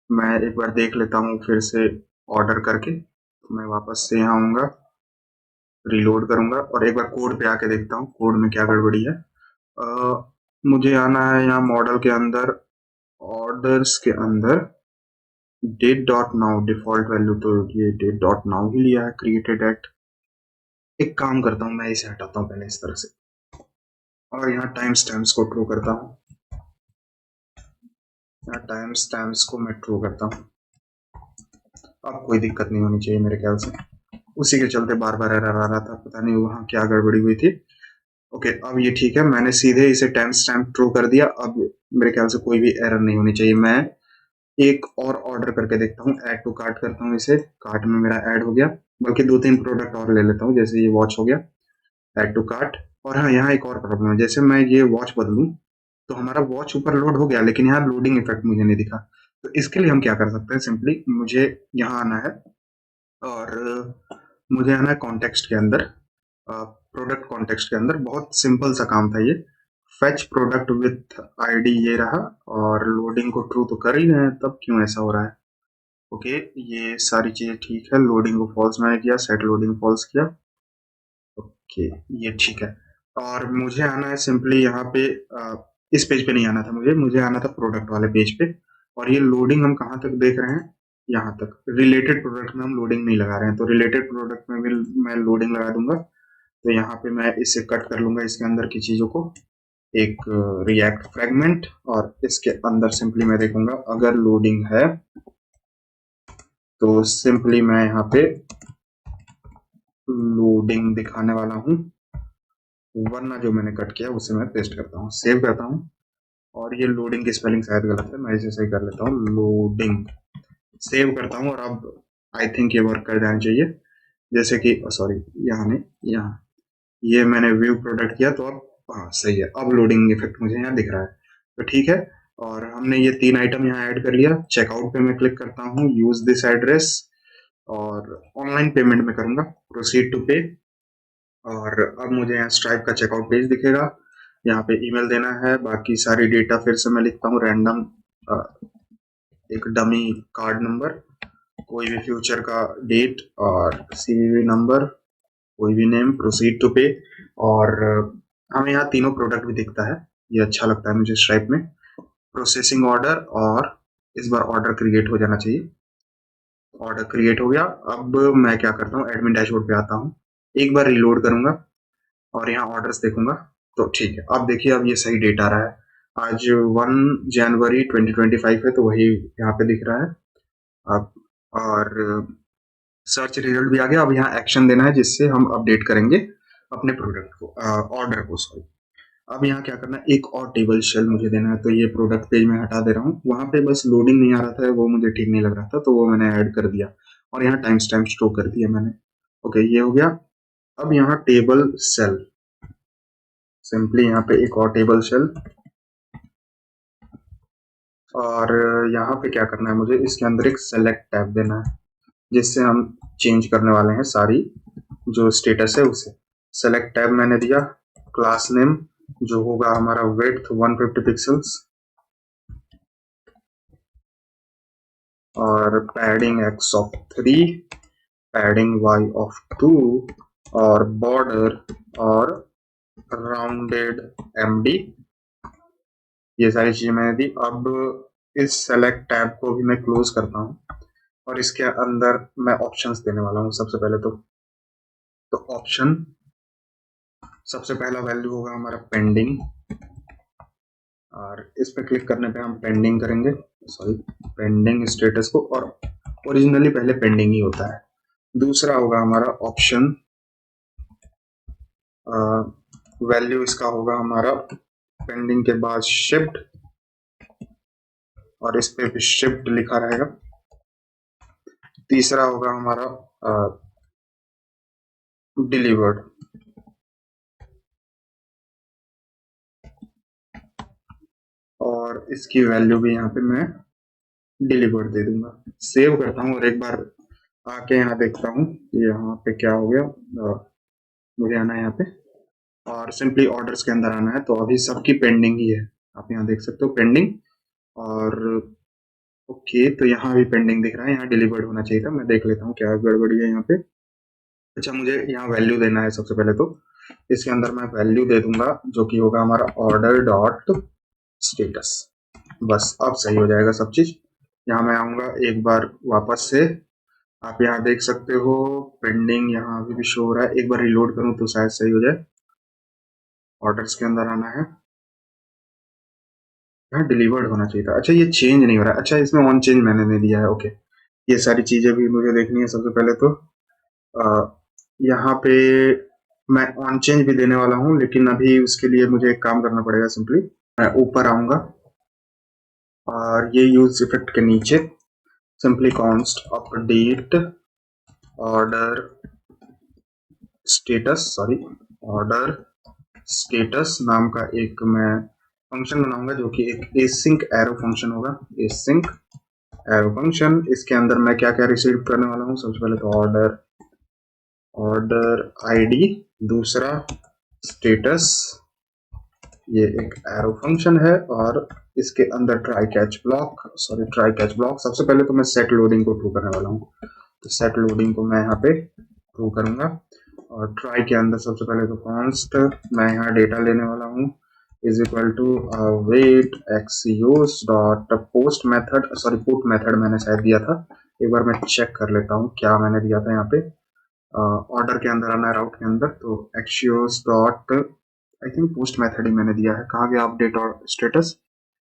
S1: मैं एक बार देख लेता हूँ फिर से ऑर्डर करके। तो मैं वापस से यहाँ आऊँगा, रिलोड करूँगा, और एक बार कोड पे आके देखता हूँ कोड में क्या गड़बड़ी है। मुझे आना है यहाँ मॉडल के अंदर, ऑर्डर्स के अंदर, date dot now default value, तो ये डेट डॉट नाउ ही लिया है, क्रिएटेड एट। एक काम करता हूँ, मैं इसे हटाता हूँ पहले इस तरह से, और यहाँ टाइम स्टैम्प्स को ट्रू करता हूँ। यहाँ टाइम स्टैम्प्स को मैं ट्रू करता हूँ। अब कोई दिक्कत नहीं होनी चाहिए मेरे ख्याल से। उसी के चलते बार बार एरर आ रहा था, पता नहीं वहाँ क्या गड़बड़ी हुई थी। ओके, अब ये ठीक है, मैंने सीधे इसे टाइम स्टैम्प ट्रू कर दिया। अब मेरे ख्याल से कोई भी एरर नहीं होनी चाहिए। मैं एक और ऑर्डर करके देखता हूँ, ऐड टू कार्ट करता हूँ इसे, कार्ट में मेरा ऐड हो गया। बल्कि 2-3 प्रोडक्ट और ले लेता हूँ, जैसे ये वॉच हो गया, ऐड टू कार्ट। और हाँ, यहाँ एक और प्रॉब्लम है, जैसे मैं ये वॉच बदलूं तो हमारा वॉच ऊपर लोड हो गया, लेकिन यहाँ लोडिंग इफेक्ट मुझे नहीं दिखा। तो इसके लिए हम क्या कर सकते हैं, सिंपली मुझे यहाँ आना है, और मुझे आना है कॉन्टेक्स्ट के अंदर, प्रोडक्ट कॉन्टेक्स्ट के अंदर। बहुत सिंपल सा काम था ये, फेच प्रोडक्ट विथ आईडी, ये रहा, और लोडिंग को ट्रू तो कर ही रहे हैं, तब क्यों ऐसा हो रहा है। ओके, ये सारी चीजें ठीक है, लोडिंग को फॉल्स मैंने किया, सेट लोडिंग फॉल्स किया। ओके, ये ठीक है। और मुझे आना है सिंपली यहाँ पे, इस पेज पे नहीं आना था मुझे, मुझे आना था प्रोडक्ट वाले पेज पे। और ये लोडिंग हम कहाँ तक देख रहे हैं, यहाँ तक। रिलेटेड प्रोडक्ट में हम लोडिंग नहीं लगा रहे हैं, तो रिलेटेड प्रोडक्ट में भी मैं लोडिंग लगा दूंगा। तो यहाँ पे मैं इसे कट कर लूंगा, इसके अंदर की चीजों को, एक रिएक्ट फ्रेगमेंट, और इसके अंदर सिंपली मैं देखूंगा अगर लोडिंग है तो सिंपली मैं यहाँ पे लोडिंग दिखाने वाला हूँ, वरना जो मैंने कट किया उसे मैं पेस्ट करता हूँ, सेव करता हूँ। और ये लोडिंग की स्पेलिंग शायद गलत है, मैं इसे सही कर लेता हूँ, लोडिंग। सेव करता हूँ, और अब आई थिंक ये वर्क कर जाना चाहिए। जैसे कि सॉरी, यहाँ नहीं, यहाँ ये मैंने व्यू प्रोडक्ट किया, तो अब हाँ सही है, अब लोडिंग इफेक्ट मुझे यहाँ दिख रहा है, तो ठीक है। और हमने ये 3 आइटम यहाँ ऐड कर लिया। चेकआउट पे मैं क्लिक करता हूँ, यूज दिस एड्रेस, और ऑनलाइन पेमेंट में करूंगा, प्रोसीड टू पे। और अब मुझे यहाँ स्ट्राइप का चेकआउट पेज दिखेगा। यहाँ पे ईमेल देना है, बाकी सारी डेटा फिर से मैं लिखता हूँ रैंडम, एक डमी कार्ड नंबर, कोई भी फ्यूचर का डेट और सीवीवी नंबर, कोई भी नेम, प्रोसीड टू पे। और हमें यहाँ तीनों प्रोडक्ट भी दिखता है, ये अच्छा लगता है मुझे स्ट्राइप में। प्रोसेसिंग ऑर्डर, और इस बार ऑर्डर क्रिएट हो जाना चाहिए। ऑर्डर क्रिएट हो गया। अब मैं क्या करता हूँ, एडमिन डैशबोर्ड पे आता हूँ, एक बार रिलोड करूंगा और यहाँ ऑर्डर्स देखूंगा तो ठीक है। अब देखिए, अब ये सही डेट आ रहा है। आज 1 जनवरी 2025 है, तो वही यहाँ पे दिख रहा है। अब और सर्च रिजल्ट भी आ गया। अब यहाँ एक्शन देना है जिससे हम अपडेट करेंगे अपने प्रोडक्ट को, ऑर्डर को, सॉरी। अब यहाँ क्या करना है, एक और टेबल शेल मुझे देना है, तो ये प्रोडक्ट पेज में हटा दे रहा हूँ। वहां पे बस लोडिंग नहीं आ रहा था, वो मुझे ठीक नहीं लग रहा था, तो वो मैंने ऐड कर दिया और यहाँ टाइम स्टैम्प स्टोर कर दिया मैंने। ओके, ये हो गया। अब यहाँ टेबल सेल, सिंपली यहाँ पे एक और टेबल सेल, और यहाँ पे क्या करना है मुझे, इसके अंदर एक सेलेक्ट टैब देना है जिससे हम चेंज करने वाले हैं सारी जो स्टेटस है उसे। सेलेक्ट टैब मैंने दिया, क्लास नेम जो होगा हमारा विड्थ 150 पिक्सल्स, और padding x of 3, padding y of 2, और बॉर्डर और राउंडेड md, ये सारी चीजें मैंने दी। अब इस सेलेक्ट टैब को भी मैं क्लोज करता हूँ और इसके अंदर मैं ऑप्शंस देने वाला हूँ सबसे पहले। तो ऑप्शन, सबसे पहला वैल्यू होगा हमारा पेंडिंग, और इस पे क्लिक करने पे हम पेंडिंग करेंगे, सॉरी, पेंडिंग स्टेटस को, और ओरिजिनली पहले पेंडिंग ही होता है। दूसरा होगा हमारा ऑप्शन, वैल्यू इसका होगा हमारा पेंडिंग के बाद शिफ्ट, और इस पे भी शिफ्ट लिखा रहेगा। तीसरा होगा हमारा डिलीवर्ड, और इसकी वैल्यू भी यहाँ पे मैं डिलीवर्ड दे दूंगा। सेव करता हूँ और एक बार आके यहाँ देखता हूँ यहाँ पे क्या हो गया। मुझे आना है यहाँ पे और सिंपली ऑर्डर्स के अंदर आना है, तो अभी सबकी पेंडिंग ही है, आप यहाँ देख सकते हो पेंडिंग। और ओके, तो यहाँ भी पेंडिंग दिख रहा है, यहाँ डिलीवर्ड होना चाहिए था। मैं देख लेता हूँ क्या गड़बड़ी है यहाँ पे। अच्छा, मुझे यहाँ वैल्यू देना है सबसे पहले, तो इसके अंदर मैं वैल्यू दे दूंगा जो कि होगा हमारा ऑर्डर डॉट स्टेटस। बस अब सही हो जाएगा सब चीज। यहाँ मैं आऊंगा एक बार वापस से, आप यहाँ देख सकते हो पेंडिंग यहाँ अभी भी शो हो रहा है। एक बार रिलोड करूँ तो शायद सही हो जाए। ऑर्डर्स के अंदर आना है, यहाँ डिलीवर्ड होना चाहिए था। अच्छा, ये चेंज नहीं हो रहा है। अच्छा, इसमें ऑन चेंज मैंने नहीं दिया है। ओके, ये सारी चीजें भी मुझे देखनी है। सबसे पहले तो यहाँ पे मैं ऑन चेंज भी देने वाला हूँ, लेकिन अभी उसके लिए मुझे एक काम करना पड़ेगा। सिंपली मैं ऊपर आऊंगा और ये यूज इफेक्ट के नीचे simply const update order status, sorry, order status नाम का एक मैं फंक्शन बनाऊंगा जो कि एक एसिंक एरो फंक्शन होगा। एसिंक एरो फंक्शन, इसके अंदर मैं क्या क्या रिसीव करने वाला हूँ। सबसे पहले तो ऑर्डर आईडी, दूसरा स्टेटस, ये एक एरो फंक्शन है, और इसके अंदर try catch block, sorry, try catch block. सबसे पहले तो मैं सेट लोडिंग को ट्रू करने वाला हूँ, तो सेट लोडिंग को मैं यहाँ पे ट्रू करूंगा। और ट्राई के अंदर सबसे पहले तो कॉन्स्ट, मैं यहाँ डेटा लेने वाला हूँ, is equal to await axios dot post method, sorry put method मैंने शायद दिया था। एक बार मैं चेक कर लेता हूँ क्या मैंने दिया था यहाँ पे। ऑर्डर के अंदर आना है, राउट के अंदर, तो axios dot, I think post method ही मैंने दिया है। कहाँ गया अपडेट और स्टेटस,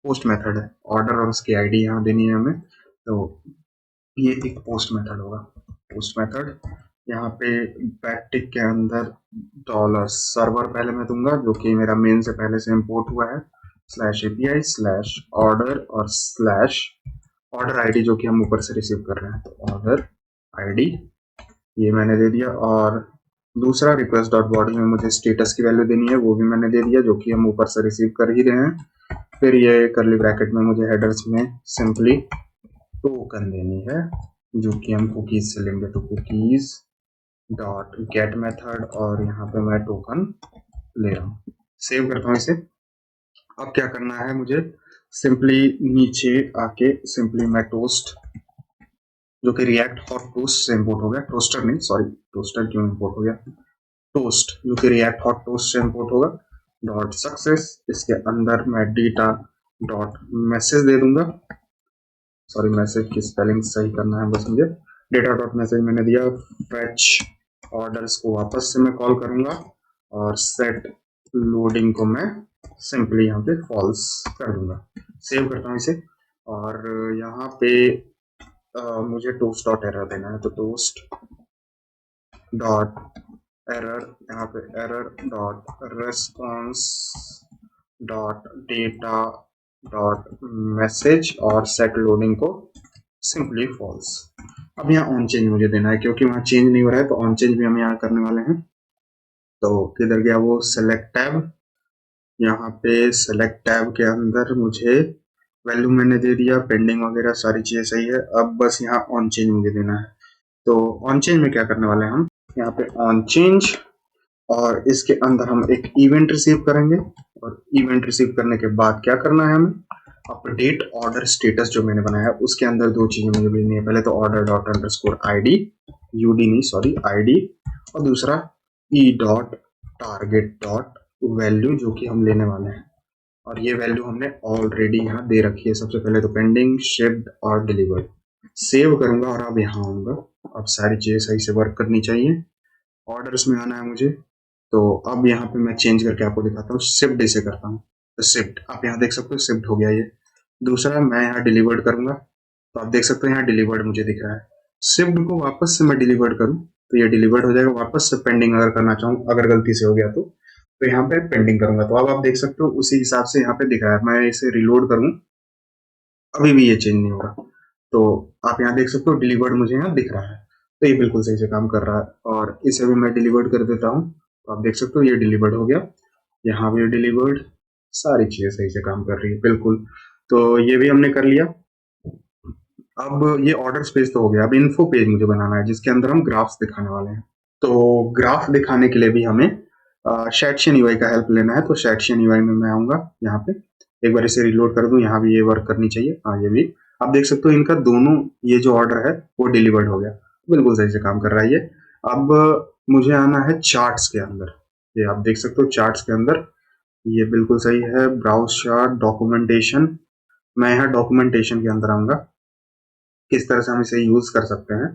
S1: पोस्ट मेथड है। ऑर्डर और उसकी आईडी यहाँ देनी है हमें, तो ये एक पोस्ट मेथड होगा। पोस्ट मेथड यहाँ पे बैकटिक के अंदर डॉलर सर्वर पहले मैं दूंगा जो कि मेरा मेन से पहले से इंपोर्ट हुआ है, स्लैश एपीआई स्लैश ऑर्डर और स्लैश ऑर्डर आईडी जो कि हम ऊपर से रिसीव कर रहे हैं, तो ऑर्डर आईडी ये मैंने दे दिया। और दूसरा रिक्वेस्ट डॉट बॉडी में मुझे स्टेटस की वैल्यू देनी है, वो भी मैंने दे दिया जो कि हम ऊपर से रिसीव कर ही रहे हैं। फिर ये करली ब्रैकेट में मुझे हेडर्स में सिंपली टोकन देनी है जो कि हम कुकीज से लेंगे, तो कुकीज डॉट गेट मेथड, और यहाँ पे मैं टोकन ले रहा हूँ। सेव करता हूँ इसे। अब क्या करना है मुझे, सिंपली नीचे आके सिंपली मैं टोस्ट, जो कि रिएक्ट हॉट टोस्ट से इंपोर्ट हो गया, टोस्टर नहीं सॉरी, टोस्टर क्यों इंपोर्ट हो गया, टोस्ट जो कि रिएक्ट हॉट टोस्ट से इंपोर्ट होगा, डॉट सक्सेस, इसके अंदर मैं डेटा डॉट मैसेज दे दूंगा। सॉरी, मैसेज की स्पेलिंग सही करना है बस मुझे। डेटा डॉट मैसेज मैंने दिया। फैच ऑर्डर्स को वापस से मैं कॉल करूंगा और सेट लोडिंग को मैं सिंपली यहाँ पे फॉल्स कर दूंगा। सेव करता हूँ इसे और यहाँ पे मुझे टोस्ट डॉट एरर देना है, तो टोस्ट डॉट एरर, यहाँ पे error dot response dot data dot message और सेट लोडिंग को सिंपली फॉल्स। अब यहाँ ऑन चेंज मुझे देना है, क्योंकि वहाँ चेंज नहीं हो रहा है, तो ऑन चेंज भी हम यहाँ करने वाले हैं। तो किधर गया वो सेलेक्ट टैब, यहाँ पे सेलेक्ट टैब के अंदर मुझे वैल्यू मैंने दे दिया, पेंडिंग वगैरह सारी चीजें सही है। अब बस यहाँ ऑन चेंज मुझे देना है। तो ऑन चेंज में क्या करने वाले हैं हम, यहाँ पे ऑन चेंज और इसके अंदर हम एक इवेंट रिसीव करेंगे, और इवेंट रिसीव करने के बाद क्या करना है हमें, अपडेट ऑर्डर स्टेटस जो मैंने बनाया है उसके अंदर दो चीजें मुझे भेजनी है। पहले तो order dot underscore ID, UD नहीं सॉरी आईडी, और दूसरा E dot target dot value जो कि हम लेने वाले हैं, और ये वैल्यू हमने ऑलरेडी यहाँ दे रखी है। सबसे पहले तो पेंडिंग, शिप्ड और डिलीवर्ड। सेव करूंगा और अब यहाँ आऊंगा। अब सारी चीजें सही से वर्क करनी चाहिए। ऑर्डर्स में आना है मुझे, तो अब यहाँ पे मैं चेंज करके आपको दिखाता हूँ। शिफ्ट इसे करता हूँ, तो शिफ्ट आप यहाँ देख सकते हो, शिफ्ट हो गया ये। दूसरा मैं यहाँ डिलीवर्ड करूंगा, तो आप देख सकते हो यहाँ डिलीवर्ड मुझे दिख रहा है। शिफ्ट को वापस से मैं डिलीवर्ड करूँ तो ये डिलीवर्ड हो जाएगा। वापस से पेंडिंग अगर करना चाहूँ, अगर गलती से हो गया तो यहाँ पे पेंडिंग करूंगा, तो अब आप देख सकते हो उसी हिसाब से यहाँ पे दिख रहा है। मैं इसे रिलोड करूँ, अभी भी ये चेंज नहीं होगा, तो आप यहाँ देख सकते हो डिलीवर्ड मुझे यहाँ दिख रहा है। तो ये बिल्कुल सही से काम कर रहा है। और इसे भी मैं डिलीवर्ड कर देता हूँ, तो आप देख सकते हो ये डिलीवर्ड हो गया, यहाँ भी डिलीवर्ड, सारी चीजें सही से काम कर रही है बिल्कुल। तो ये भी हमने कर लिया। अब ये ऑर्डर पेज तो हो गया, अब इन्फो पेज मुझे बनाना है जिसके अंदर हम ग्राफ्स दिखाने वाले हैं। तो ग्राफ दिखाने के लिए भी हमें शैटशियन यूआई का हेल्प लेना है। तो शैटशियन यूआई में मैं आऊंगा यहाँ पे, एक बार इसे रिलोड कर दूं, यहाँ भी ये वर्क करनी चाहिए। हाँ ये भी आप देख सकते हो, इनका दोनों ये जो ऑर्डर है वो डिलीवर्ड हो गया, बिल्कुल सही से काम कर रहा है ये। अब मुझे आना है चार्ट्स के अंदर, ये आप देख सकते हो चार्ट्स के अंदर ये बिल्कुल सही है। ब्राउज चार्ट डॉक्यूमेंटेशन, मैं यहाँ डॉक्यूमेंटेशन के अंदर आऊंगा, किस तरह से हम इसे यूज कर सकते हैं।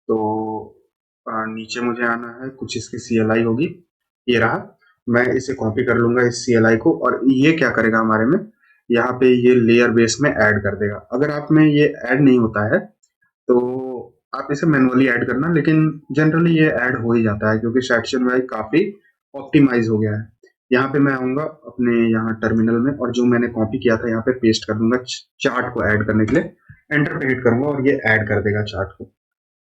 S1: तो नीचे मुझे आना है, कुछ इसकी CLI होगी, ये रहा। मैं इसे कॉपी कर लूंगा इस CLI को, और ये क्या करेगा हमारे में, यहाँ पे ये लेयर बेस में ऐड कर देगा। अगर आप में ये ऐड नहीं होता है तो आप इसे मैनुअली ऐड करना, लेकिन जनरली ये ऐड हो ही जाता है क्योंकि शैटशियन वाई काफी ऑप्टिमाइज हो गया है। यहाँ पे मैं आऊंगा अपने यहाँ टर्मिनल में, और जो मैंने कॉपी किया था यहाँ पे पेस्ट कर दूंगा चार्ट को ऐड करने के लिए। एंटर पे हिट करूंगा और ये ऐड कर देगा चार्ट को।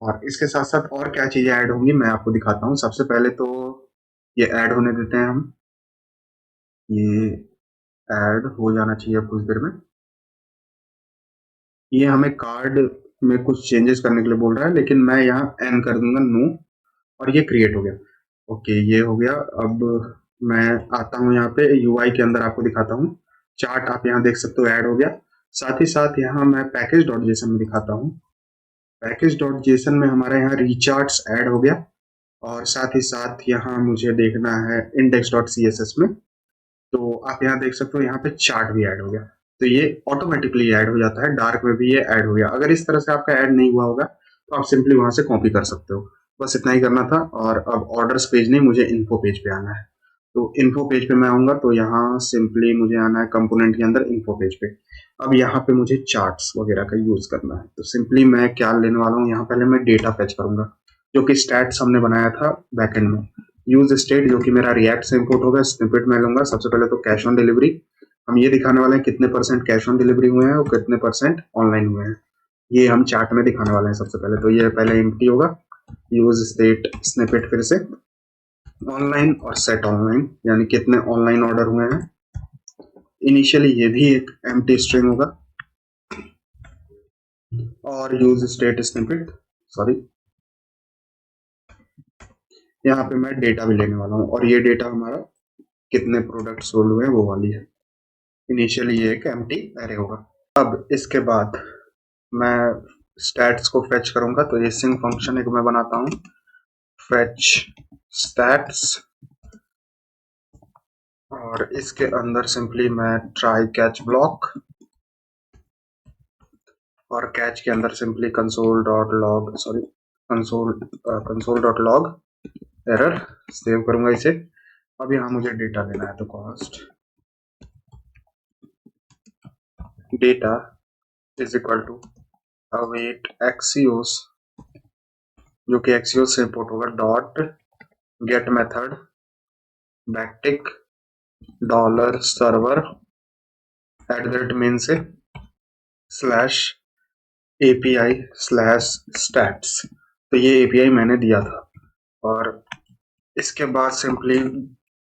S1: और इसके साथ साथ और क्या चीजें ऐड होंगी मैं आपको दिखाता हूँ। सबसे पहले तो ये ऐड होने देते हैं हम, ये ऐड हो जाना चाहिए अब कुछ देर में। ये हमें कार्ड में कुछ चेंजेस करने के लिए बोल रहा है, लेकिन मैं यहाँ एन कर दूंगा नो, और ये क्रिएट हो गया। ओके ये हो गया। अब मैं आता हूँ यहाँ पे यूआई के अंदर, आपको दिखाता हूँ। चार्ट आप यहाँ देख सकते हो ऐड हो गया। साथ ही साथ यहाँ मैं पैकेज डॉट जेसन में दिखाता हूँ। पैकेज डॉट जेसन में हमारे यहाँ रिचार्ट्स ऐड हो गया, और साथ ही साथ यहाँ मुझे देखना है इंडेक्स डॉट CSS में, तो आप यहाँ देख सकते हो यहाँ पे चार्ट भी ऐड हो गया। तो ये ऑटोमेटिकली ऐड हो जाता है, डार्क में भी ये ऐड हो गया। अगर इस तरह से आपका ऐड नहीं हुआ होगा तो आप सिंपली वहां से कॉपी कर सकते हो। बस इतना ही करना था। और अब ऑर्डर्स पेज नहीं, मुझे इन्फो पेज पे आना है। तो इन्फो पेज पे मैं आऊंगा, तो यहाँ सिंपली मुझे आना है कंपोनेंट के अंदर इन्फो पेज पे। अब यहाँ पे मुझे चार्ट्स वगैरह का यूज करना है, तो सिंपली मैं क्या लेने वाला हूँ, यहाँ पहले मैं डेटा फेच करूंगा जो कि स्टैट्स हमने बनाया था बैकएंड में। यूज स्टेट जो कि मेरा रिएक्ट से इंपोर्ट होगा, स्निपेट में लूंगा। सबसे पहले तो कैश ऑन डिलीवरी, हम ये दिखाने वाले हैं कितने % कैश ऑन डिलीवरी हुए हैं और कितने % ऑनलाइन हुए हैं, ये हम चार्ट में दिखाने वाले हैं। सबसे पहले तो ये पहले एम्प्टी होगा, यूज स्टेट स्निपेट, फिर से ऑनलाइन और सेट ऑनलाइन, यानी कितने ऑनलाइन ऑर्डर हुए हैं। इनिशियली ये भी एक एम्प्टी स्ट्रिंग होगा, और यूज स्टेट स्निपेट, सॉरी यहाँ पे मैं डेटा भी लेने वाला हूँ, और ये डेटा हमारा कितने प्रोडक्ट सोल्ड हुए वो वाली है। इनिशियली ये एक एम्प्टी एरे होगा। अब इसके बाद मैं स्टैट्स को फेच करूंगा, तो async फंक्शन एक मैं बनाता हूँ, फेच स्टैट्स, और इसके अंदर सिंपली मैं ट्राई कैच ब्लॉक, और कैच के अंदर simply console dot log error save करूंगा इसे। अब यहाँ मुझे डेटा लेना है, तो const data is equal to await axios, जो कि एक्सियोस से इंपोर्ट होगा, dot get method backtick dollar server at the rate main से स्लैश API स्लैश स्टैट्स। तो ये API मैंने दिया था, और इसके बाद सिंपली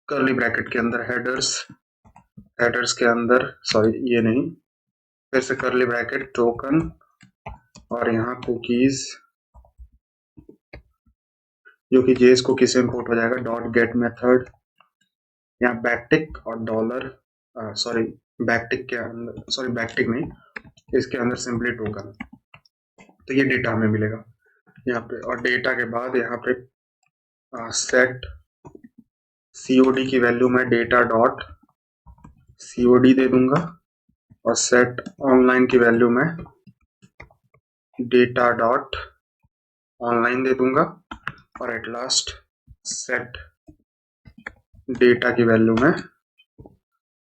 S1: कर्ली ब्रैकेट के अंदर हेडर्स के अंदर, सॉरी ये नहीं, फिर से कर्ली ब्रैकेट टोकन, और यहाँ कुकीज जो कि JS कुकी से इंपोर्ट हो जाएगा, डॉट गेट मेथड, यहाँ बैकटिक और डॉलर बैकटिक के अंदर, बैकटिक नहीं, इसके अंदर सिंपली टोकन। तो ये डेटा हमें मिलेगा यहाँ पे, और डेटा के बाद यहाँ पे सेट COD की वैल्यू मैं डेटा डॉट COD दे दूंगा, और सेट ऑनलाइन की वैल्यू मैं डेटा डॉट ऑनलाइन दे दूंगा, और एट लास्ट सेट डेटा की वैल्यू मैं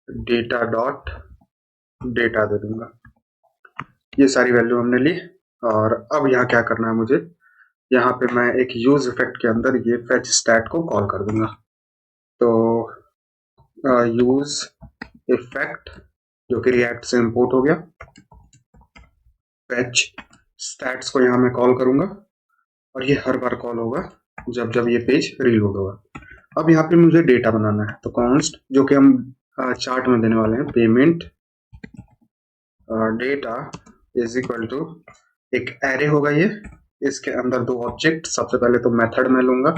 S1: डेटा डॉट डेटा दे दूंगा। ये सारी वैल्यू हमने ली, और अब यहाँ क्या करना है मुझे, यहाँ पे मैं एक यूज इफेक्ट के अंदर ये फेच स्टैट को कॉल कर दूंगा। तो यूज इफेक्ट जो कि रिएक्ट से इंपोर्ट हो गया, फेच स्टैट्स को यहाँ मैं कॉल करूंगा, और ये हर बार कॉल होगा जब जब ये पेज रीलोड होगा। अब यहाँ पे मुझे डेटा बनाना है, तो कॉन्स्ट जो कि हम चार्ट में देने वाले हैं, payment data is equal to एक एरे होगा ये, इसके अंदर दो ऑब्जेक्ट, सबसे पहले तो मेथड में लूंगा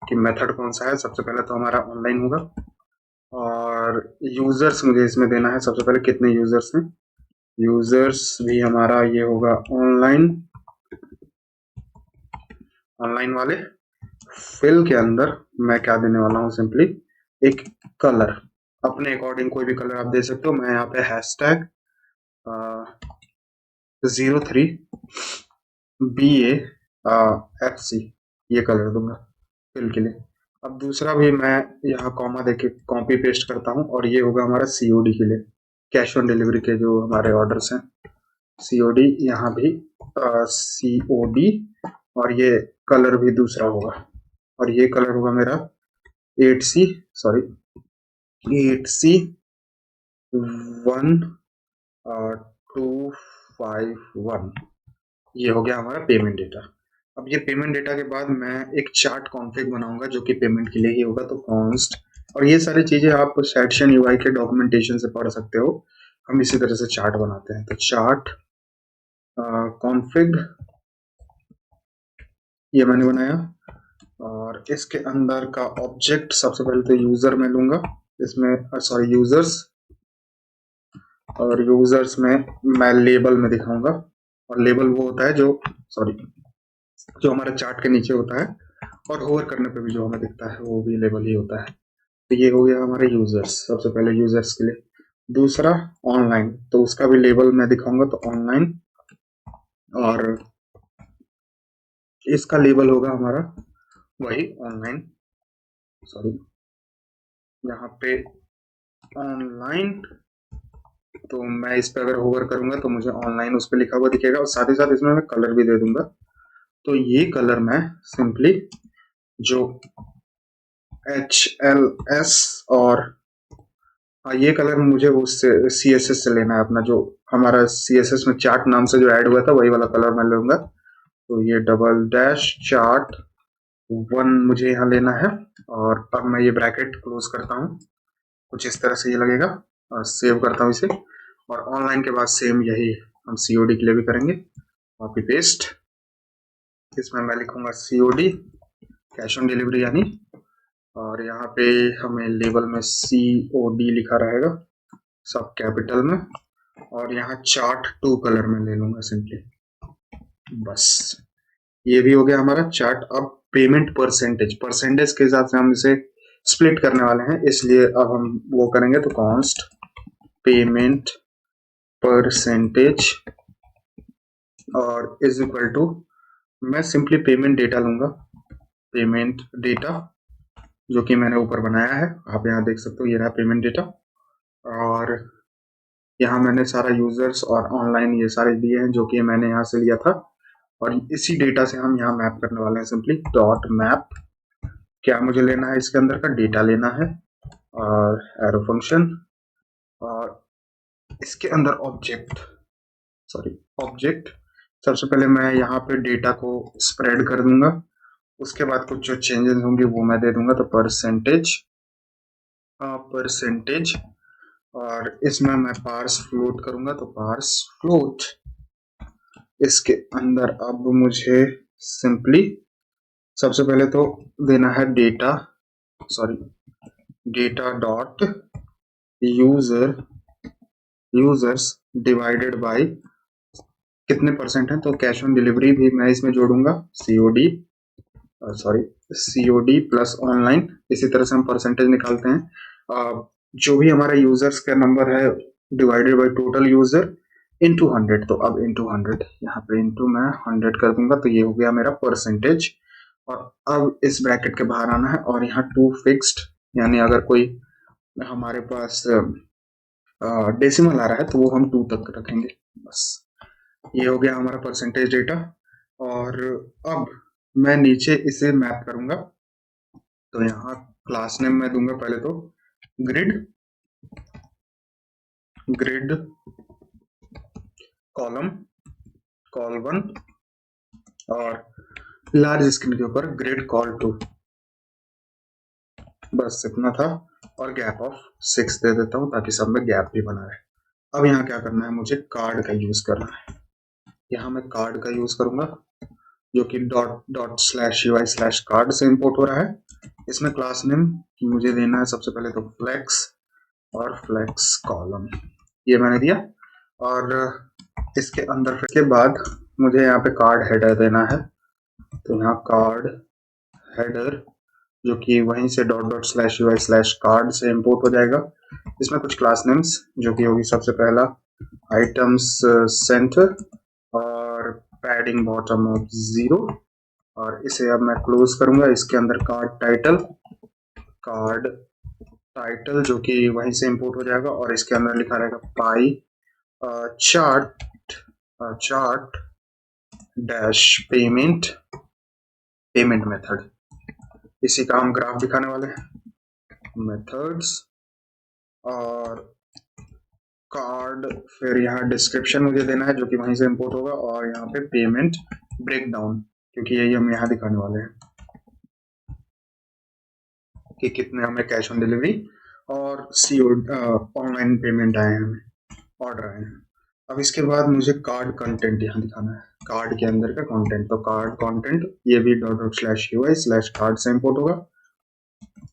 S1: कि मेथड कौन सा है, सबसे पहले तो हमारा ऑनलाइन होगा, और यूजर्स मुझे इसमें देना है, सबसे पहले कितने यूजर्स हैं, यूजर्स भी हमारा ये होगा ऑनलाइन वाले। फिल के अंदर मैं क्या देने वाला हूँ, सिंपली एक कलर, अपने अकॉर्डिंग कोई भी कलर आप दे सकते हो। मैं यहाँ पे हैशटैग 03 BAFC ये कलर दूंगा फिल के लिए। अब दूसरा भी मैं यहाँ कॉमा देके कॉपी पेस्ट करता हूँ, और ये होगा हमारा COD के लिए, कैश ऑन डिलीवरी के जो हमारे ऑर्डर्स हैं, COD यहाँ भी COD, और ये कलर भी दूसरा होगा, और ये कलर होगा मेरा 8C 1251। ये हो गया हमारा पेमेंट डेटा। अब ये पेमेंट डेटा के बाद मैं एक चार्ट कॉन्फ़िग बनाऊंगा जो कि पेमेंट के लिए ही होगा, तो कॉन्स्ट, और ये सारी चीजें आप सेक्शन UI के डॉक्यूमेंटेशन से पढ़ सकते हो, हम इसी तरह से चार्ट बनाते हैं। तो चार्ट कॉन्फ़िग ये मैंने बनाया, और इसके अंदर का ऑब्जेक्ट सबसे पहले तो यूजर में लूंगा, इसमें यूजर्स, और यूजर्स में मैं लेबल में दिखाऊंगा, और लेबल वो होता है जो जो हमारे चार्ट के नीचे होता है, और होवर करने पे भी जो हमें दिखता है वो भी लेबल ही होता है। तो ये हो गया हमारे यूजर्स, सबसे पहले यूजर्स के लिए। दूसरा ऑनलाइन, तो उसका भी लेबल मैं दिखाऊंगा, तो ऑनलाइन, और इसका लेबल होगा हमारा वही ऑनलाइन, यहाँ पे ऑनलाइन, तो मैं इस पे अगर होवर करूंगा तो मुझे ऑनलाइन उस पर लिखा हुआ दिखेगा, और साथ ही साथ इसमें मैं कलर भी दे दूंगा। तो ये कलर मैं सिंपली जो HLS, और ये कलर मुझे उससे CSS से लेना है, अपना जो हमारा CSS में चार्ट नाम से जो ऐड हुआ था वही वाला कलर मैं लूंगा। तो ये $चार्ट1 मुझे यहाँ लेना है, और अब मैं ये ब्रैकेट क्लोज करता हूँ, कुछ इस तरह से ये लगेगा, और सेव करता हूँ इसे। और ऑनलाइन के बाद सेम यही हम COD के लिए भी करेंगे, कॉपी पेस्ट, इसमें मैं लिखूंगा COD कैश ऑन डिलीवरी यानी, और यहाँ पे हमें लेबल में COD लिखा रहेगा सब कैपिटल में, और यहाँ चार्ट 2 कलर में ले लूंगा सिंपली। बस ये भी हो गया हमारा चार्ट। अब पेमेंट परसेंटेज के हिसाब से हम इसे स्प्लिट करने वाले हैं, इसलिए अब हम वो करेंगे तो कॉन्स्ट पेमेंट परसेंटेज और इज इक्वल टू, मैं सिंपली पेमेंट डेटा लूंगा, पेमेंट डेटा जो कि मैंने ऊपर बनाया है, आप यहाँ देख सकते हो, ये रहा पेमेंट डेटा। और यहाँ मैंने सारा यूजर्स और ऑनलाइन ये सारे दिए हैं जो कि मैंने यहाँ से लिया था, और इसी डेटा से हम यहाँ मैप करने वाले हैं सिंपली डॉट मैप। क्या मुझे लेना है इसके अंदर का डेटा लेना है, और एरो फंक्शन, और इसके अंदर ऑब्जेक्ट सबसे पहले मैं यहाँ पे डेटा को स्प्रेड कर दूंगा, उसके बाद कुछ जो चेंजेस होंगे वो मैं दे दूंगा, तो परसेंटेज, और इसमें मैं पार्स फ्लोट करूंगा, तो पार्स फ्लोट। इसके अंदर अब मुझे सिंपली सबसे पहले तो देना है data dot users divided by कितने परसेंट है, तो कैश ऑन डिलीवरी भी मैं इसमें जोड़ूंगा, COD प्लस ऑनलाइन। इसी तरह से हम परसेंटेज निकालते हैं, जो भी हमारा यूजर्स का नंबर है divided by total user into 100, तो अब इनटू 100, यहाँ पे इनटू मैं 100 कर दूंगा, तो ये हो गया मेरा परसेंटेज। और अब इस ब्रैकेट के बाहर आना है, और यहाँ टू फिक्स्ड, यानी अगर कोई हमारे पास डेसिमल आ रहा है तो वो हम 2 तक रखेंगे। बस ये हो गया हमारा परसेंटेज डेटा। और अब मैं नीचे इसे मैप करूंगा, तो यहाँ क्लास नेम मैं दूंगा पहले तो ग्रिड कॉलम col1, और लार्ज स्क्रीन के ऊपर ग्रिड col2। बस इतना था, और गैप ऑफ 6 दे देता हूँ ताकि सब में गैप भी बना रहे। अब यहाँ क्या करना है, मुझे कार्ड का यूज करना है। यहाँ मैं कार्ड का यूज करूंगा जो कि ./UI/कार्ड से इंपोर्ट हो रहा है। इसमें क्लास नेम मुझे देना है सबसे पहले तो फ्लेक्स, और फ्लेक्स कॉलम, ये मैंने दिया। और इसके अंदर फिर के बाद मुझे यहाँ पे कार्ड हेडर देना है, तो यहाँ कार्ड हेडर जो कि वहीं से ./UI/कार्ड से इंपोर्ट हो जाएगा। इसमें कुछ क्लास नेम्स जो कि होगी सबसे पहला आइटम्स सेंटर और पैडिंग बॉटम ऑफ 0, और इसे अब मैं क्लोज करूंगा। इसके अंदर कार्ड टाइटल जो कि वहीं से इंपोर्ट हो जाएगा, और इसके अंदर लिखा रहेगा pie chart dash payment method. इसी का हम ग्राफ दिखाने वाले हैं, मेथड्स और कार्ड। फिर यहाँ डिस्क्रिप्शन मुझे देना है जो कि वहीं से इंपोर्ट होगा, और यहाँ पे पेमेंट ब्रेकडाउन, क्योंकि यही हम यहाँ दिखाने वाले हैं कि कितने हमें कैश ऑन डिलीवरी और ऑनलाइन पेमेंट आए हैं, हमें ऑर्डर आए हैं। अब इसके बाद मुझे कार्ड कंटेंट यहाँ दिखाना है, कार्ड के अंदर का कंटेंट, तो कार्ड कंटेंट ये भी ./UI/कार्ड से इंपोर्ट होगा।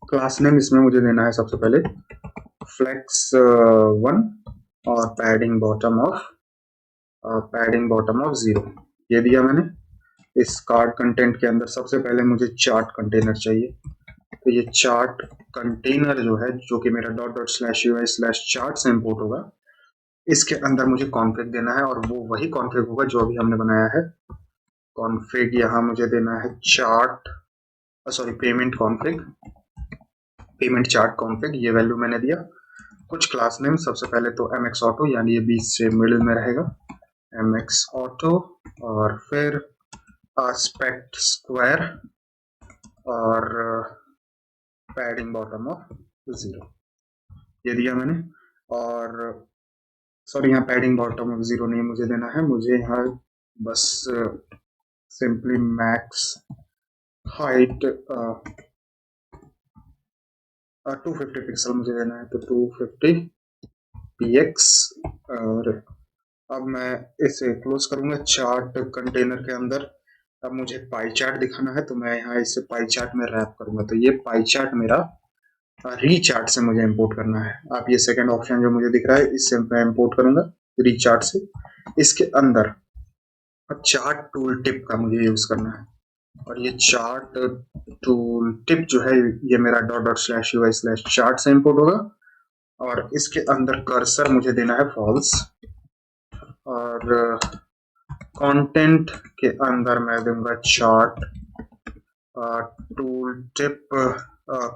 S1: क्लास नेम इसमें मुझे देना है सबसे पहले flex1 और पैडिंग बॉटम ऑफ 0, ये दिया मैंने। इस कार्ड कंटेंट के अंदर सबसे पहले मुझे चार्ट कंटेनर चाहिए, तो ये चार्ट कंटेनर जो है जो कि मेरा ./UI/चार्ट से इंपोर्ट होगा, इसके अंदर मुझे कॉन्फ़िग देना है, और वो वही कॉन्फ़िग होगा जो अभी हमने बनाया है। कॉन्फ़िग यहाँ मुझे देना है पेमेंट चार्ट कॉन्फ़िग, ये वैल्यू मैंने दिया। कुछ क्लास नेम सबसे पहले तो mx auto, यानी ये बीच से मिडिल में रहेगा, mx auto, और फिर aspect square और पैडिंग बॉटम ऑफ 0, ये दिया मैंने। और सॉरी, यहाँ पैडिंग बॉटम ऑफ 0 नहीं मुझे देना है, मुझे यहाँ बस सिंपली मैक्स हाइट 250 पिक्सल मुझे देना है, तो 250 px। और अब मैं इसे क्लोज करूंगा। चार्ट कंटेनर के अंदर अब मुझे पाई चार्ट दिखाना है, तो मैं यहाँ इसे पाई चार्ट में रैप करूंगा। तो ये पाई चार्ट मेरा रीचार्ट से मुझे इंपोर्ट करना है। आप ये सेकंड ऑप्शन जो मुझे दिख रहा है, इससे मैं इंपोर्ट करूंगा रीचार्ट से। इसके अंदर चार्ट टूल टिप का मुझे यूज करना है, और ये चार्ट टूल टिप जो है ये मेरा ./ui/chart से इंपोर्ट होगा, और इसके अंदर कर्सर मुझे देना है फॉल्स, और कंटेंट के अंदर मैं दूंगा चार्ट टूल टिप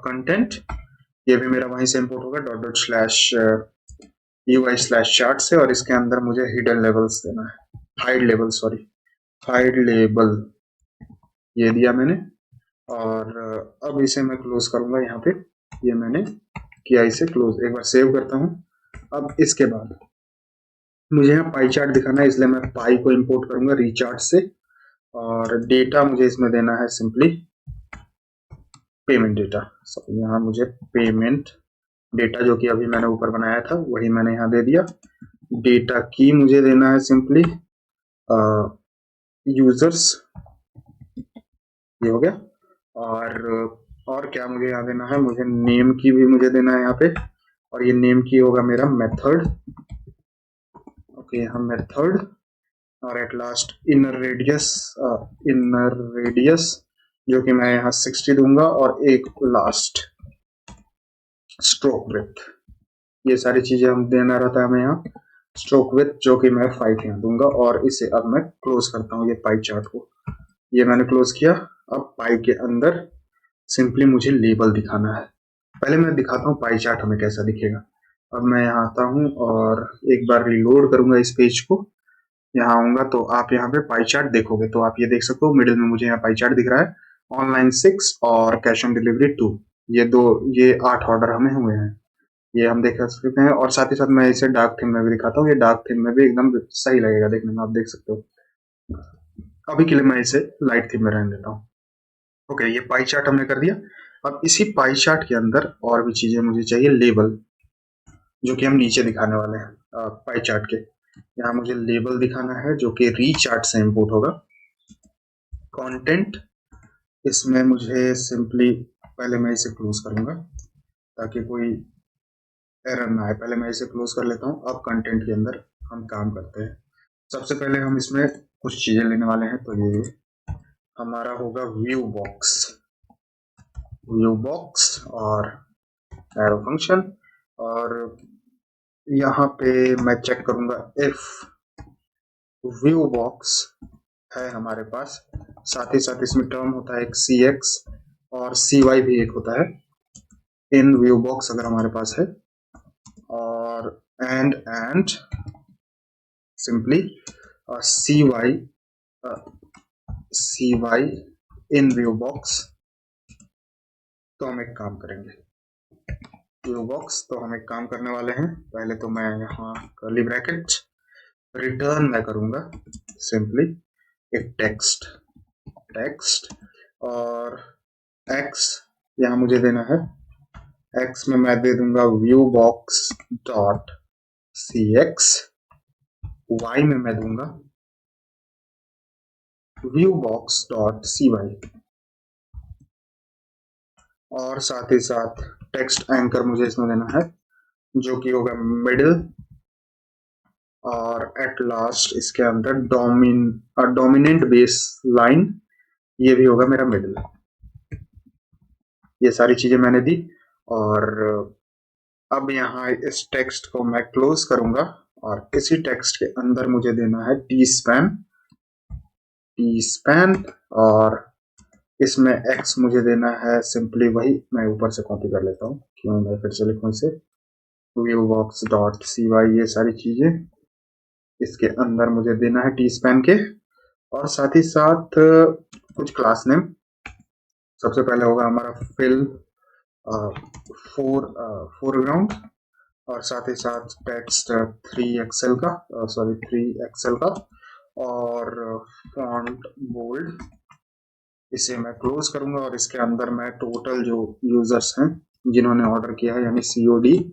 S1: कंटेंट। ये भी मेरा वहीं से इंपोर्ट होगा ./ui/chart से, और इसके अंदर मुझे हिडन लेवल्स देना है, हाइड लेबल ये दिया मैंने। और अब इसे मैं क्लोज करूंगा यहाँ पे। ये मैंने किया इसे क्लोज। एक बार सेव करता हूँ। अब इसके बाद मुझे यहाँ पाई चार्ट दिखाना है, इसलिए मैं पाई को इंपोर्ट करूंगा रीचार्ट से, और डेटा मुझे इसमें देना है सिंपली पेमेंट डेटा। यहाँ मुझे पेमेंट डेटा जो कि अभी मैंने ऊपर बनाया था वही मैंने यहाँ दे दिया। डेटा की मुझे देना है सिंपली यूजर्स, ये हो गया। और क्या मुझे यहाँ देना है, मुझे नेम की भी मुझे देना है यहाँ पे, और ये नेम की होगा मेरा मेथड। ओके, यहाँ मेथड, और एट लास्ट इनर रेडियस जो कि मैं यहाँ 60 दूंगा, और एक लास्ट स्ट्रोक विड्थ। ये सारी चीजें हम देना रहता है हमें यहाँ। स्ट्रोक विड्थ जो कि मैं 5 यहाँ दूंगा, और इसे अब मैं क्लोज करता हूँ ये पाई चार्ट को। ये मैंने क्लोज किया। अब पाई के अंदर सिंपली मुझे लेबल दिखाना है। पहले मैं दिखाता हूँ पाई चार्ट हमें कैसा दिखेगा। अब मैं यहाँ आता हूँ और एक बार रिलोड करूंगा इस पेज को। यहाँ आऊंगा तो आप यहाँ पे पाई चार्ट देखोगे, तो आप ये देख सकते हो मिडिल में मुझे यहाँ पाई चार्ट दिख रहा है। ऑनलाइन 6 और कैश ऑन डिलीवरी 2, ये 8 ऑर्डर हमें हुए हैं, ये हम देख सकते हैं। और साथ ही साथ मैं इसे डार्क थीम में भी दिखाता हूँ। ये डार्क थीम में भी एकदम सही लगेगा देखने में, आप देख सकते हो। अभी के लिए मैं इसे लाइट थीम में रहने देता हूँ। ओके, ये पाई चार्ट हमने कर दिया। अब इसी पाई चार्ट के अंदर और भी चीजें मुझे चाहिए, लेबल, जो कि हम नीचे दिखाने वाले हैं पाई चार्ट के। यहाँ मुझे लेबल दिखाना है जो कि रीचार्ट से इंपोर्ट होगा। कंटेंट, इसमें मुझे सिंपली, पहले मैं इसे क्लोज करूंगा ताकि कोई एरर ना आए। पहले मैं इसे क्लोज कर लेता हूँ। अब कंटेंट के अंदर हम काम करते हैं। सबसे पहले हम इसमें कुछ चीजें लेने वाले हैं, तो ये हमारा होगा व्यू बॉक्स और एरो फंक्शन। और यहाँ पे मैं चेक करूंगा इफ व्यू बॉक्स है हमारे पास। साथ ही साथ इसमें टर्म होता है एक cx और cy भी एक होता है इन व्यू बॉक्स अगर हमारे पास है। और and simply cy in view box. तो हम एक काम करेंगे, व्यू बॉक्स तो हम एक काम करने वाले हैं। पहले तो मैं यहाँ कर्ली ब्रैकेट रिटर्न मैं करूंगा सिंपली एक टेक्स्ट और x यहाँ मुझे देना है। x में मैं दे दूंगा view box dot cx, y में मैं दूंगा व्यू बॉक्स डॉट cy, और साथ ही साथ टेक्स्ट एंकर मुझे इसमें देना है जो कि होगा मिडिल, और एट लास्ट इसके अंदर डोमिनेंट बेस लाइन, ये भी होगा मेरा मिडिल। ये सारी चीजें मैंने दी। और अब यहाँ इस टेक्स्ट को मैं क्लोज करूंगा, और इसी टेक्स्ट के अंदर मुझे देना है टी स्पैन, और इसमें x मुझे देना है सिंपली वही, मैं ऊपर से कॉपी कर लेता हूँ, क्यों मैं फिर से लिखूं इसे व्यू बॉक्स डॉट cy। ये सारी चीजें इसके अंदर मुझे देना है टी स्पैन के, और साथ ही साथ कुछ क्लास नेम। सबसे पहले होगा हमारा फिल फोरग्राउंड, और साथ ही साथ टेक्स्ट 3 एक्सेल का, और फॉन्ट बोल्ड। इसे मैं क्लोज करूंगा, और इसके अंदर मैं टोटल जो यूजर्स हैं जिन्होंने ऑर्डर किया है यानी COD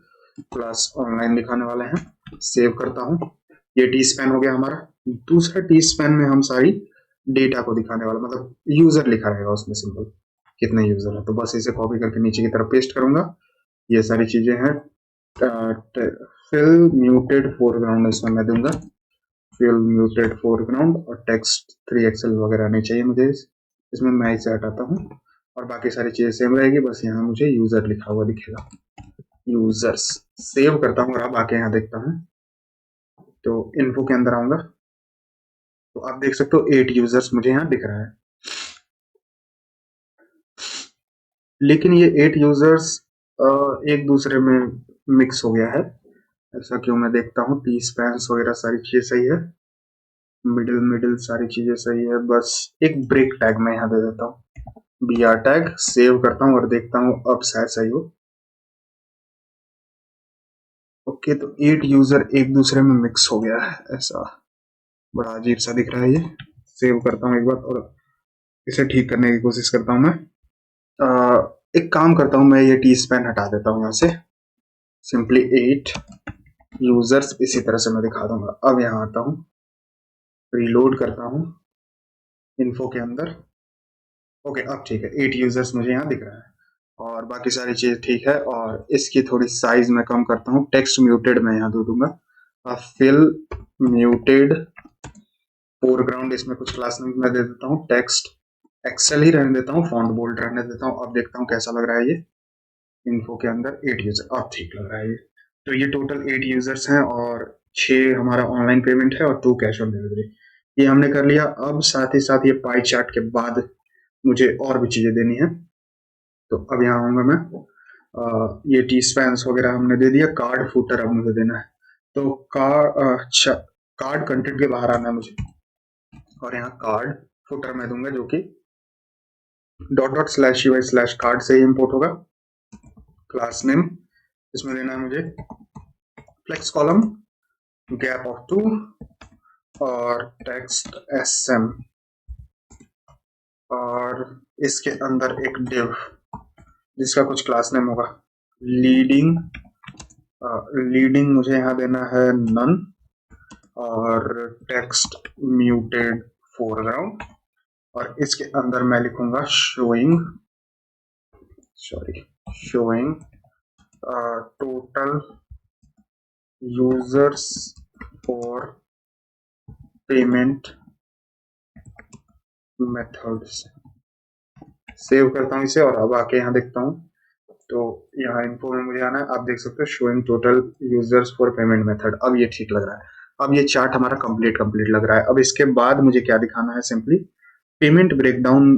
S1: प्लस ऑनलाइन दिखाने वाले हैं। सेव करता हूँ। ये टी स्पैन हो गया हमारा। दूसरा टी स्पैन में हम सारी डेटा को दिखाने वाला, मतलब यूजर लिखा रहेगा उसमें सिंपल, कितने यूजर है। तो बस इसे कॉपी करके नीचे की तरफ पेस्ट करूंगा। ये सारी चीजें हैं। फिल म्यूटेड फोरग्राउंड इसमें मैं दूंगा, फिल म्यूटेड फोरग्राउंड, और टेक्स्ट 3 एक्सेल वगैरह नहीं चाहिए मुझे इसमें, मैं इसे हटाता हूँ। और बाकी सारी चीजें सेम रहेगी, बस यहाँ मुझे यूजर लिखा हुआ दिखेगा, यूजर्स। सेव करता हूँ और अब आके यहाँ देखता हूँ, तो इन्फो के अंदर आऊंगा, तो आप देख सकते हो 8 यूजर्स मुझे यहाँ दिख रहा है। लेकिन ये 8 यूजर्स एक दूसरे में मिक्स हो गया है, ऐसा क्यों? मैं देखता हूँ, टी स्पैन्स वगैरह सारी चीजें सही है, मिडिल मिडिल सारी चीजें सही है, बस एक ब्रेक टैग मैं यहाँ दे देता हूँ, br टैग। सेव करता हूँ और देखता हूँ अब शायद सही हो। ओके, तो 8 यूजर एक दूसरे में मिक्स हो गया है, ऐसा बड़ा अजीब सा दिख रहा है ये। सेव करता हूँ एक बार और इसे ठीक करने की कोशिश करता हूँ मैं। एक काम करता हूँ, मैं ये टी स्पैन हटा देता हूँ यहाँ से, सिंपली 8 यूजर्स इसी तरह से मैं दिखा दूंगा। अब यहाँ आता हूँ, रीलोड करता हूँ इन्फो के अंदर। ओके, अब ठीक है, 8 यूजर्स मुझे यहाँ दिख रहा है और बाकी सारी चीज ठीक है। और इसकी थोड़ी साइज में कम करता हूँ, टेक्स्ट म्यूटेड मैं यहाँ दे दूंगा, फिल म्यूटेड फोरग्राउंड, इसमें कुछ क्लास नेम मैं दे देता हूँ, टेक्स्ट एक्सेल ही रहने देता हूँ, फॉन्ट बोल्ड रहने देता हूँ। अब देखता हूँ कैसा लग रहा है ये इन्फो के अंदर। 8 यूजर, अब ठीक लग रहा है ये। तो ये टोटल 8 यूजर्स हैं और 6 हमारा ऑनलाइन पेमेंट है और 2 कैश ऑन डिलीवरी, ये हमने कर लिया। अब साथ ही साथ ये पाई चार्ट के बाद मुझे और भी चीजें देनी है, तो अब यहाँ आऊंगा मैं। ये टी स्पैन्स वगैरह हमने दे दिया, कार्ड फुटर अब मुझे देना है। तो कार्ड कंटेंट के बाहर आना है मुझे, और यहाँ कार्ड फुटर मैं दूंगा जो कि ./UI/कार्ड से ही इंपोर्ट होगा। क्लास नेम इसमें देना है मुझे फ्लेक्स कॉलम, गैप ऑफ 2, और टेक्स्ट SM, और इसके अंदर एक div जिसका कुछ क्लास नेम होगा, लीडिंग। लीडिंग मुझे यहाँ देना है नन, और टेक्स्ट म्यूटेड फोरग्राउंड, और इसके अंदर मैं लिखूंगा showing total users for payment methods. Save करता हूँ इसे और अब आके यहाँ देखता हूँ, तो यहाँ इन्फो में मुझे आना है, आप देख सकते हो showing total users for payment method. अब ये ठीक लग रहा है, अब ये चार्ट हमारा कंप्लीट लग रहा है। अब इसके बाद मुझे क्या दिखाना है, सिंपली पेमेंट ब्रेकडाउन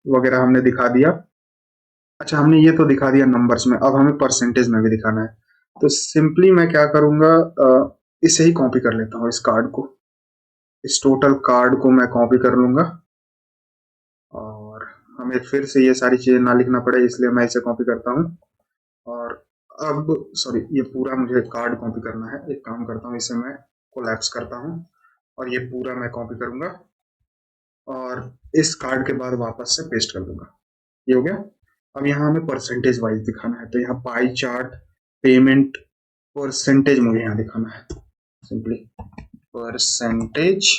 S1: वगैरह हमने दिखा दिया। अच्छा, हमने ये तो दिखा दिया नंबर्स में, अब हमें परसेंटेज में भी दिखाना है। तो सिंपली मैं क्या करूंगा, इसे ही कॉपी कर लेता हूँ, इस कार्ड को, इस टोटल कार्ड को मैं कॉपी कर लूंगा, और हमें फिर से ये सारी चीजें ना लिखना पड़े इसलिए मैं इसे कॉपी करता हूँ। और अब सॉरी, ये पूरा मुझे कार्ड कॉपी करना है, एक काम करता हूँ, इसे मैं कोलैप्स करता हूँ और ये पूरा मैं कॉपी करूंगा और इस कार्ड के बाद वापस से पेस्ट कर दूंगा। ये हो गया। अब यहाँ हमें परसेंटेज वाइज दिखाना है, तो यहाँ पाई चार्ट पेमेंट परसेंटेज मुझे यहाँ दिखाना है, सिंपली परसेंटेज,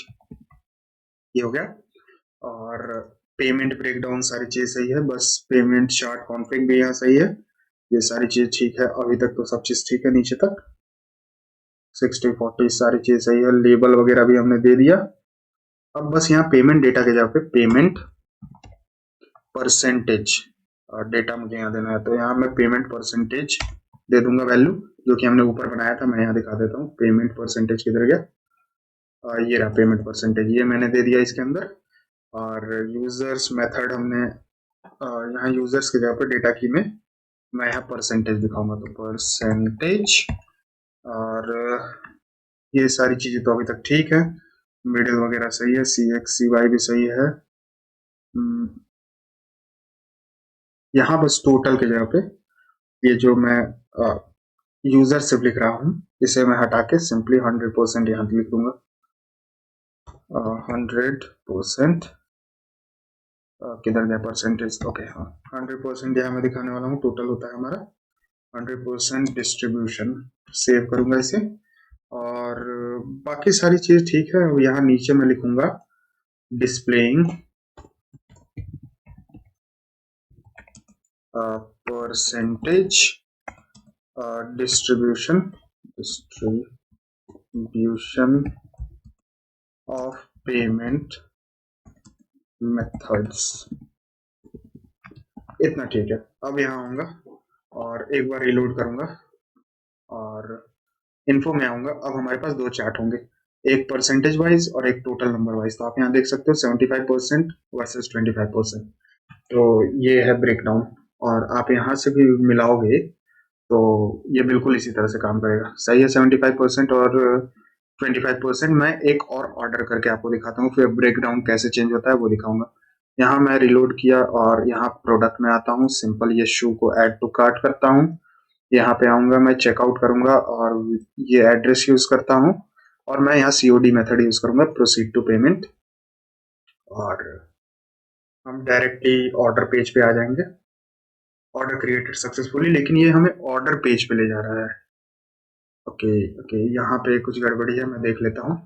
S1: ये हो गया। और पेमेंट ब्रेकडाउन सारी चीज सही है, बस पेमेंट चार्ट कॉन्फ़िग भी यहाँ सही है, ये सारी चीज ठीक है। अभी तक तो सब चीज ठीक है, नीचे तक 60-40 सारी चीज सही है, लेबल वगैरह भी हमने दे दिया। अब बस यहाँ पेमेंट डेटा के जगह पे पेमेंट परसेंटेज डेटा मुझे यहाँ देना है, तो यहाँ मैं पेमेंट परसेंटेज दे दूंगा वैल्यू, जो कि हमने ऊपर बनाया था। मैं यहाँ दिखा देता हूँ पेमेंट परसेंटेज किधर गया, ये रहा पेमेंट परसेंटेज, ये मैंने दे दिया इसके अंदर। और यूजर्स मेथड हमने यहाँ यूजर्स की जगह पे डेटा की में मैं यहाँ परसेंटेज दिखाऊंगा, तो परसेंटेज। और ये सारी चीजें तो अभी तक ठीक है, मिडिल वगैरह सही है, CX CY भी सही है। यहाँ बस टोटल की जगह पे ये जो मैं यूजर सिर्फ लिख रहा हूँ, इसे मैं हटा के सिंपली 100% यहाँ लिख दूंगा, 100%। किधर गया परसेंटेज, ओके हाँ, 100% यहाँ मैं दिखाने वाला हूँ, टोटल होता है हमारा 100% डिस्ट्रीब्यूशन। सेव करूंगा इसे और बाकी सारी चीज ठीक है। यहाँ नीचे मैं लिखूंगा displaying percentage distribution of payment methods। इतना ठीक है। अब यहाँ आऊंगा और एक बार रिलोड करूंगा और इन्फो में आऊंगा। अब हमारे पास दो चार्ट होंगे, एक परसेंटेज वाइज और एक टोटल नंबर वाइज। तो आप यहाँ देख सकते हो 75% वर्सेस 25%। तो ये है ब्रेकडाउन, और आप यहाँ से भी मिलाओगे तो ये बिल्कुल इसी तरह से काम करेगा। सही है, 75% और 25%। मैं एक और ऑर्डर करके आपको दिखाता हूँ, फिर ब्रेकडाउन कैसे चेंज होता है वो दिखाऊंगा। यहाँ मैं रिलोड किया और यहाँ प्रोडक्ट में आता हूँ, सिंपल ये शू को ऐड टू कार्ट करता हूँ। यहाँ पे आऊंगा, मैं चेकआउट करूंगा और ये एड्रेस यूज करता हूँ, और मैं यहाँ सीओडी मेथड यूज करूंगा, प्रोसीड टू पेमेंट, और हम डायरेक्टली ऑर्डर पेज पे आ जाएंगे। ऑर्डर क्रिएटेड सक्सेसफुली, लेकिन ये हमें ऑर्डर पेज पे ले जा रहा है। ओके ओके, यहाँ पे कुछ गड़बड़ी है, मैं देख लेता हूँ।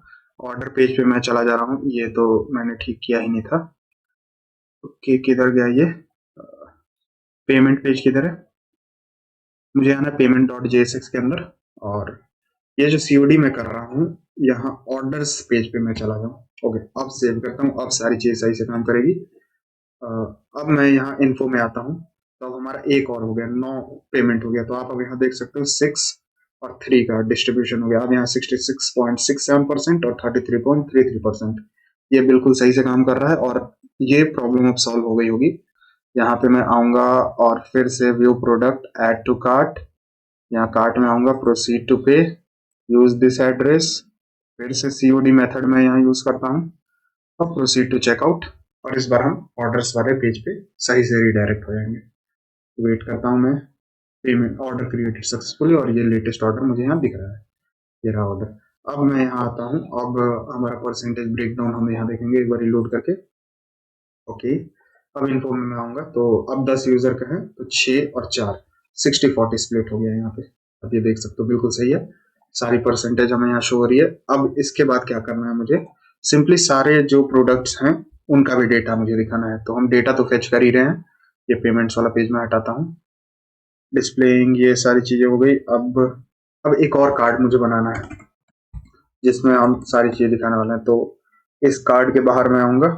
S1: ऑर्डर पेज पे मैं चला जा रहा हूँ, ये तो मैंने ठीक किया ही नहीं था। ओके, किधर गया ये? पेमेंट पेज किधर है? मुझे आना पेमेंट डॉट JSX के अंदर, और ये जो सीओडी मैं कर रहा हूँ यहाँ ऑर्डर्स पेज पे मैं चला जाऊँ। ओके, अब सेव करता हूँ, अब सारी चीज सही से काम करेगी। अब मैं यहाँ इन्फो में आता हूँ, तो अब हमारा एक और हो गया, 9 पेमेंट हो गया। तो आप अब यहाँ देख सकते हो 6 और 3 का डिस्ट्रीब्यूशन हो गया। अब यहाँ 66.67% और 33.33%। ये बिल्कुल सही से काम कर रहा है, और ये प्रॉब्लम अब सॉल्व हो गई होगी। यहाँ पे मैं आऊंगा और फिर से view product, add to cart, यहाँ कार्ट में आऊंगा, proceed to pay, use this address, फिर से सीओडी मेथड में यहाँ यूज करता हूँ, और प्रोसीड टू चेकआउट, और इस बार हम ऑर्डर्स वाले पेज पे सही से रिडायरेक्ट हो जाएंगे। वेट करता हूँ मैं, पेमेंट ऑर्डर क्रिएटेड सक्सेसफुली, और ये लेटेस्ट ऑर्डर मुझे यहाँ दिख रहा है, ये रहा ऑर्डर। अब मैं यहाँ आता हूँ, अब हमारा परसेंटेज ब्रेकडाउन हम यहाँ देखेंगे एक बार रिलोड करके। ओके, अब इन्फो में मैं आऊंगा, तो अब 10 यूजर का है, तो 6 और 4 60-40 स्प्लिट हो गया यहाँ पे। अब ये देख सकते हो बिल्कुल सही है, सारी परसेंटेज हमें यहाँ शो हो रही है। अब इसके बाद क्या करना है मुझे, सिंपली सारे जो प्रोडक्ट्स हैं उनका भी डेटा मुझे दिखाना है। तो हम डेटा तो फेच कर ही रहे हैं, ये पेमेंट्स वाला पेज में हटाता हूँ, डिस्प्लेइंग, ये सारी चीजें हो गई। अब एक और कार्ड मुझे बनाना है जिसमें हम सारी चीजें दिखाने वाले हैं। तो इस कार्ड के बाहर मैं आऊंगा,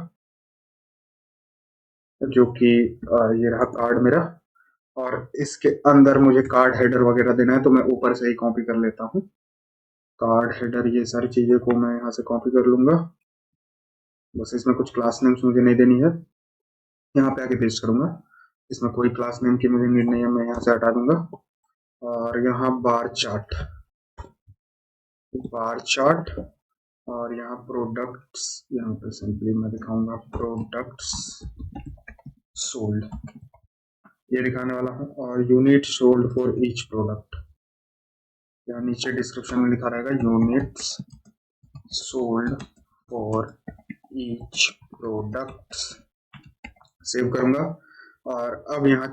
S1: जो कि ये रहा कार्ड मेरा, और इसके अंदर मुझे कार्ड हेडर वगैरह देना है, तो मैं ऊपर से ही कॉपी कर लेता हूँ। कार्ड हेडर, ये सारी चीजें को मैं यहाँ से कॉपी कर लूंगा, बस इसमें कुछ क्लास नेम्स मुझे नहीं देनी है, यहाँ पे आके पेस्ट करूंगा। इसमें कोई क्लास नेम की मुझे नीड नहीं है, मैं यहाँ से हटा दूंगा। और यहाँ बार चार्ट, और यहाँ प्रोडक्ट्स, यहाँ पे सिंपली मैं दिखाऊंगा प्रोडक्ट्स सोल्ड, ये दिखाने वाला हूँ, और unit sold for each product, यहाँ नीचे डिस्क्रिप्शन में लिखा रहेगा units sold for each products. Save करूंगा, और अब यहाँ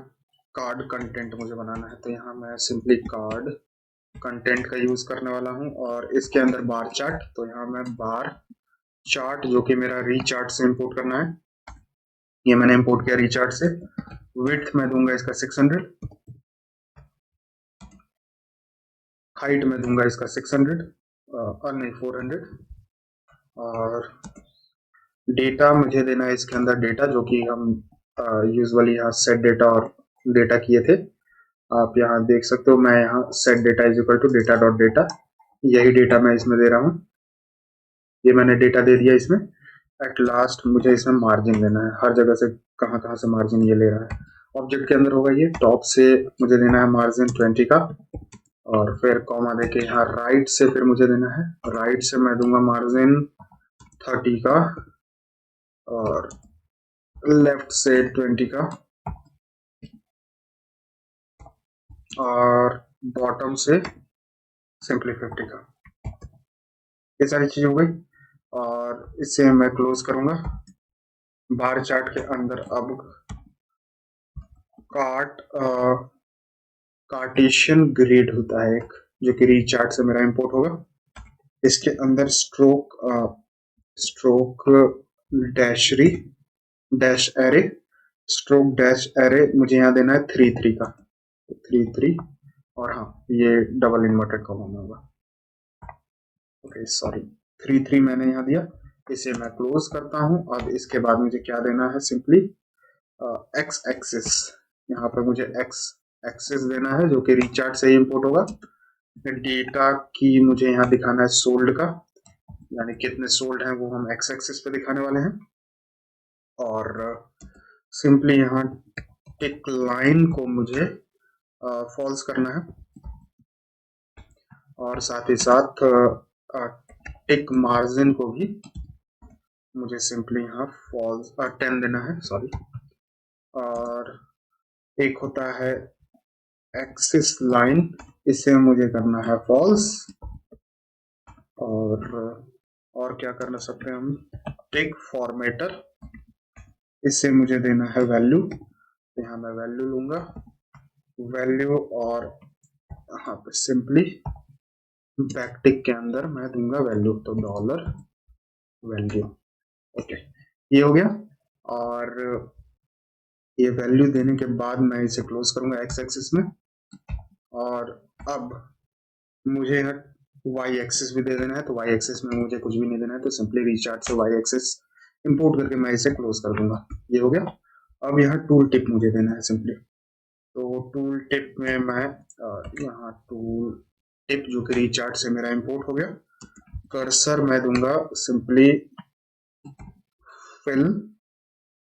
S1: कार्ड कंटेंट मुझे बनाना है, तो यहाँ मैं सिंपली कार्ड कंटेंट का यूज करने वाला हूँ, और इसके अंदर बार चार्ट, तो यहाँ मैं बार चार्ट, जो कि मेरा रीचार्ट से इंपोर्ट करना है, ये मैंने इंपोर्ट किया रीचार्ट से। विड्थ मैं दूंगा इसका 600, हाइट में दूंगा इसका 600 और नहीं 400, और डेटा मुझे देना है इसके अंदर डेटा, जो कि हम यूजुअली यहाँ सेट डेटा और डेटा किए थे। आप यहाँ देख सकते हो, मैं यहाँ set data is equal to data dot data, यही डेटा मैं इसमें दे रहा हूँ, ये मैंने डेटा दे दिया इसमें। एट लास्ट मुझे इसमें मार्जिन देना है, हर जगह से कहाँ कहाँ से मार्जिन ये ले रहा है। ऑब्जेक्ट के अंदर होगा ये, टॉप से मुझे देना है मार्जिन 20 का, और फिर कॉमा देके यहाँ राइट से फिर मुझे देना है, राइट से मैं दूंगा मार्जिन 30 का, और लेफ्ट से 20 का, और बॉटम से सिंपली 50 का। ये सारी चीज हो गई, और इसे मैं क्लोज करूंगा। बार चार्ट के अंदर अब कार्टेशियन ग्रिड होता है एक, जो कि रीचार्ट से मेरा इंपोर्ट होगा। इसके अंदर stroke dasharray dash array stroke dash array मुझे यहाँ देना है 3 3 का, 3 3 और हाँ ये डबल इन्वर्टेड कॉमा में होगा। ओके सॉरी 3 3 मैंने यहाँ दिया, इसे मैं क्लोज करता हूँ। अब इसके बाद मुझे क्या देना है, सिंपली एक्स एक्सिस, यहाँ पर मुझे एक्स एक्सिस देना है जो कि रिचार्ट से ही इंपोर्ट होगा। डेटा की मुझे यहाँ दिखाना है सोल्ड का, यानी कितने सोल्ड हैं वो हम एक्स एक्सिस पे दिखाने वाले हैं। और सिंपली यहाँ टिक लाइन को मुझे फॉल्स करना है और साथ ही साथ टिक मार्जिन को भी मुझे सिंपली यहाँ फॉल्स 10 देना है, सॉरी। और एक होता है एक्सिस लाइन, इसे मुझे करना है फॉल्स। और क्या करना सकते हैं हम, टिक फॉर्मेटर, इससे मुझे देना है वैल्यू, यहाँ मैं वैल्यू लूंगा, वैल्यू और यहाँ पे सिंपली बैकटिक के अंदर मैं दूंगा वैल्यू, तो डॉलर वैल्यू। ओके ये हो गया। और ये वैल्यू देने के बाद मैं इसे क्लोज करूंगा एक्स एक्सिस में। और अब मुझे वाई एक्सिस भी दे देना है, तो वाई एक्सिस में मुझे कुछ भी नहीं देना है, तो सिंपली रिचार्ट से वाई एक्सिस इंपोर्ट करके मैं इसे क्लोज कर दूंगा। ये हो गया। अब यहाँ टूल टिप मुझे देना है सिंपली, तो टूल टिप में मैं यहाँ टूल टिप जो कि रिचार्ट से मेरा इंपोर्ट हो गया, कर्सर मैं दूंगा सिंपली फिल,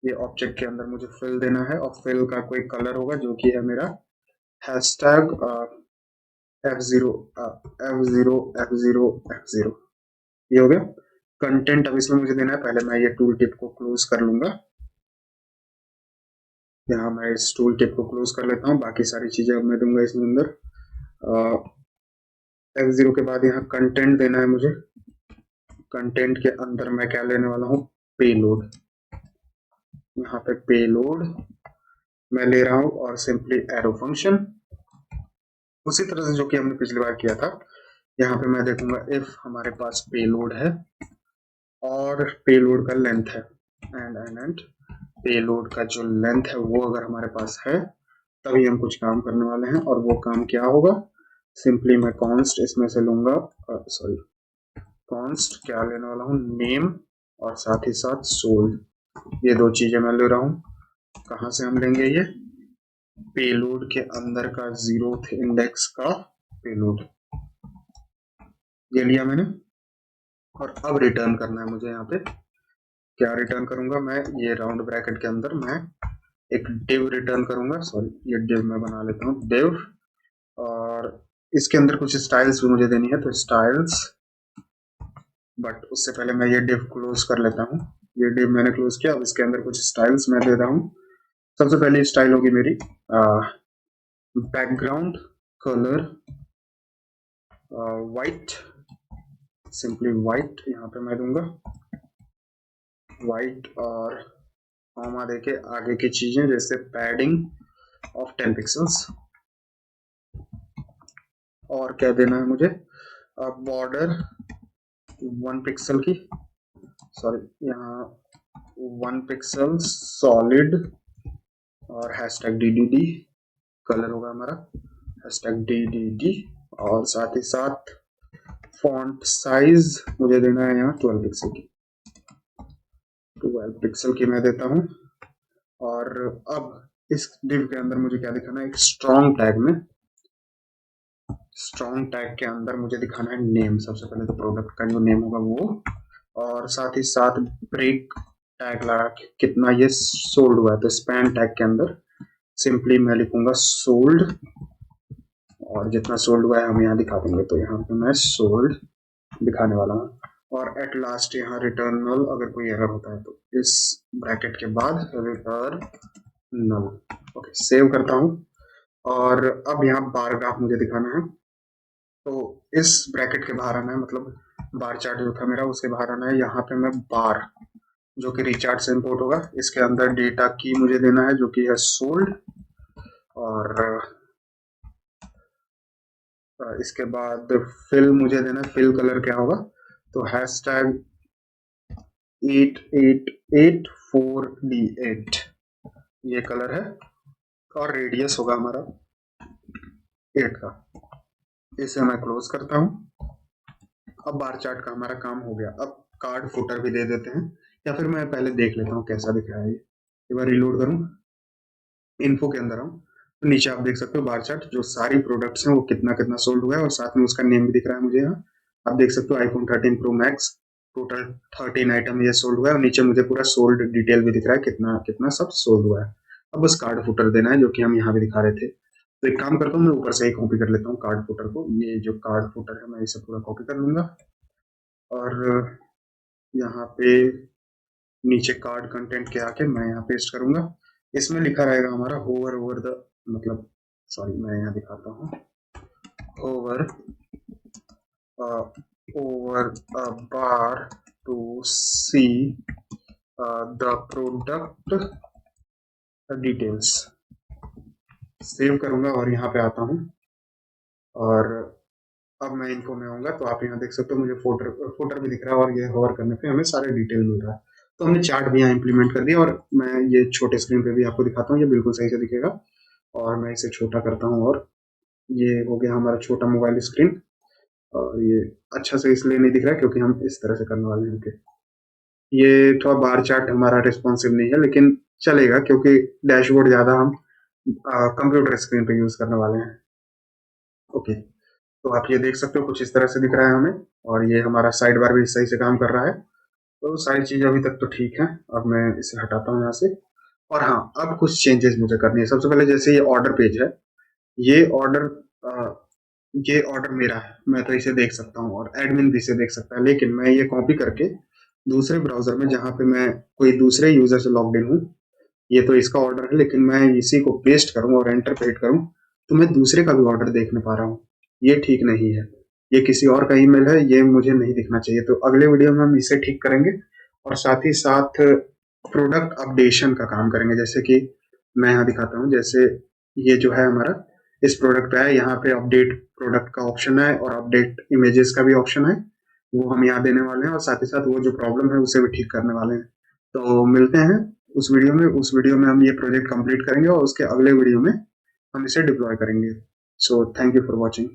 S1: ये ऑब्जेक्ट के अंदर मुझे फिल देना है और फिल का कोई कलर होगा जो कि है मेरा hashtag F0 F0 F0 F0। ये हो गया। कंटेंट अब इसमें मुझे देना है, पहले मैं ये टूल टिप को क्लोज कर लूंगा, यहाँ मैं इस टूल टिप को क्लोज कर लेता हूँ, बाकी सारी चीजें अब मैं दूंगा इसमें अंदर। F0 के बाद यहाँ कंटेंट देना है मुझे, कंटेंट के अंदर मैं क्या लेने वाला हूँ, पेलोड, यहाँ पे पेलोड मैं ले रहा हूँ और सिंपली एरो फंक्शन उसी तरह से जो कि हमने पिछली बार किया था। यहाँ पे मैं देखूंगा इफ हमारे पास पेलोड है और पेलोड का लेंथ है, एंड पेलोड का जो लेंथ है वो अगर हमारे पास है तभी हम कुछ काम करने वाले हैं। और वो काम क्या होगा, सिंपली मैं कॉन्स्ट इसमें से लूंगा, सॉरी कॉन्स्ट क्या लेने वाला हूँ, नेम और साथ ही साथ सोल्ड, ये दो चीजें मैं ले रहा हूँ। कहाँ से हम लेंगे, ये पेलोड के अंदर का 0th इंडेक्स का पेलोड, ये लिया मैंने। और अब रिटर्न करना है मुझे, यहाँ पे क्या रिटर्न करूंगा मैं, ये राउंड ब्रैकेट के अंदर मैं एक डिव रिटर्न करूंगा, सॉरी ये डिव मैं बना लेता हूँ डिव, और इसके अंदर कुछ स्टाइल्स भी मुझे देनी है, तो स्टाइल्स, बट उससे पहले मैं ये डिव क्लोज कर लेता हूँ। ये डिव मैंने क्लोज किया, अब इसके अंदर कुछ स्टाइल्स मैं दे रहा हूँ। सबसे पहली स्टाइल होगी मेरी background colour white, simply white यहाँ पे मैं दूंगा वाइट, और कॉमा देके आगे की चीजें जैसे पैडिंग ऑफ 10 पिक्सल्स। और क्या देना है मुझे, बॉर्डर 1 पिक्सल की, सॉरी यहाँ 1 पिक्सल सॉलिड, और हैशटैग DDD कलर होगा हमारा, हैशटैग DDD। और साथ ही साथ फॉन्ट साइज मुझे देना है यहाँ 12 पिक्सल की, 12 पिक्सल की मैं देता हूँ। और अब इस डिव के अंदर मुझे क्या दिखाना है, एक स्ट्रॉन्ग टैग में, स्ट्रॉन्ग टैग के अंदर मुझे दिखाना है नेम, सबसे पहले तो प्रोडक्ट का जो नेम होगा वो, और साथ ही साथ ब्रेक टैग लगा के कितना ये सोल्ड हुआ है, तो स्पैन टैग के अंदर सिंपली मैं लिखूंगा सोल्ड, और जितना सोल्ड हुआ है हम यहाँ दिखा देंगे, तो यहाँ पे मैं सोल्ड दिखाने वाला हूँ। और एट लास्ट यहाँ रिटर्नल, अगर कोई एरर होता है तो इस ब्रैकेट के बाद रिटर्न नल। ओके सेव करता हूँ। और अब यहाँ बार ग्राफ मुझे दिखाना है, तो इस ब्रैकेट के बाहर आना है, मतलब बार चार्ट जो था मेरा उसके बाहर आना है। यहाँ पे मैं बार जो कि रिचार्ट से इंपोर्ट होगा, इसके अंदर डेटा की मुझे देना है जो कि है सोल्ड, और इसके बाद फिल मुझे देना है, फिल कलर क्या होगा, तो हैशटैग 8884D8 ये कलर है और रेडियस होगा हमारा 8 का। इसे मैं क्लोज करता हूँ। अब बार चार्ट का हमारा काम हो गया। अब कार्ड फुटर भी दे देते हैं, या फिर मैं पहले देख लेता हूँ कैसा दिख रहा है ये। एक बार रिलोड करूँ, इन्फो के अंदर आऊँ तो नीचे आप देख सकते हो बार चार्ट, जो सारी प्रोडक्ट्स हैं वो कितना कितना सोल्ड हुआ है और साथ में उसका नेम भी दिख रहा है मुझे यहाँ। आप देख सकते हो iPhone 13 pro max total 13 item ये सोल्ड हुआ है और नीचे मुझे पूरा सोल्ड डिटेल भी दिख रहा है कितना कितना सब सोल्ड हुआ है। अब बस कार्ड फुटर देना है जो कि हम यहाँ भी दिखा रहे थे। तो एक काम करता हूँ, मैं ऊपर से ही कॉपी कर लेता हूँ कार्ड फुटर को। ये जो कार्ड फुटर है मैं इसे पूरा कॉपी कर लूंगा और यहाँ पे नीचे कार्ड कंटेंट के आके मैं यहाँ पेस्ट करूंगा। इसमें लिखा रहेगा हमारा होवर ओवर द, मतलब सॉरी मैं यहाँ दिखाता हूँ, hover over a bar to see the product details. Save करूंगा और यहाँ पे आता हूँ और अब मैं इन्फो में आऊंगा तो आप यहाँ देख सकते हो मुझे फोल्डर भी दिख रहा है और ये होवर करने पे हमें सारे डिटेल मिल रहा है। तो हमने चार्ट भी यहाँ इंप्लीमेंट कर दिया और मैं ये छोटे स्क्रीन पे भी आपको दिखाता हूँ, ये बिल्कुल सही से दिखेगा। और मैं इसे छोटा करता हूँ और ये हो गया हमारा छोटा मोबाइल स्क्रीन। और ये अच्छा से इसलिए नहीं दिख रहा है क्योंकि हम इस तरह से करने वाले हैं कि ये थोड़ा बार चार्ट हमारा रिस्पॉन्सिव नहीं है, लेकिन चलेगा क्योंकि डैशबोर्ड ज्यादा हम कंप्यूटर स्क्रीन पे यूज करने वाले हैं। ओके, तो आप ये देख सकते हो कुछ इस तरह से दिख रहा है हमें, और ये हमारा साइड बार भी सही से काम कर रहा है। तो सारी चीजें अभी तक तो ठीक है। अब मैं इसे हटाता हूँ यहाँ से। और हाँ, अब कुछ चेंजेस मुझे करनी है। सबसे पहले जैसे ये ऑर्डर पेज है, ये ऑर्डर ये ऑर्डर मेरा है, मैं तो इसे देख सकता हूँ और एडमिन भी इसे देख सकता है, लेकिन मैं ये कॉपी करके दूसरे ब्राउजर में जहाँ पे मैं कोई दूसरे यूजर से लॉग्ड इन हूँ, ये तो इसका ऑर्डर है लेकिन मैं इसी को पेस्ट करूँ और एंटर पे हिट करूँ तो मैं दूसरे का भी ऑर्डर देखने पा रहा हूँ। ये ठीक नहीं है, ये किसी और का ईमेल है, ये मुझे नहीं दिखना चाहिए। तो अगले वीडियो में हम इसे ठीक करेंगे और साथ ही साथ प्रोडक्ट अपडेशन का काम करेंगे। जैसे कि मैं यहाँ दिखाता हूँ, जैसे ये जो है हमारा इस प्रोडक्ट पे है, यहाँ पे अपडेट प्रोडक्ट का ऑप्शन है और अपडेट इमेजेस का भी ऑप्शन है, वो हम यहाँ देने वाले हैं और साथ ही साथ वो जो प्रॉब्लम है उसे भी ठीक करने वाले हैं। तो मिलते हैं उस वीडियो में हम ये प्रोजेक्ट कंप्लीट करेंगे और उसके अगले वीडियो में हम इसे डिप्लॉय करेंगे। So thank you for watching.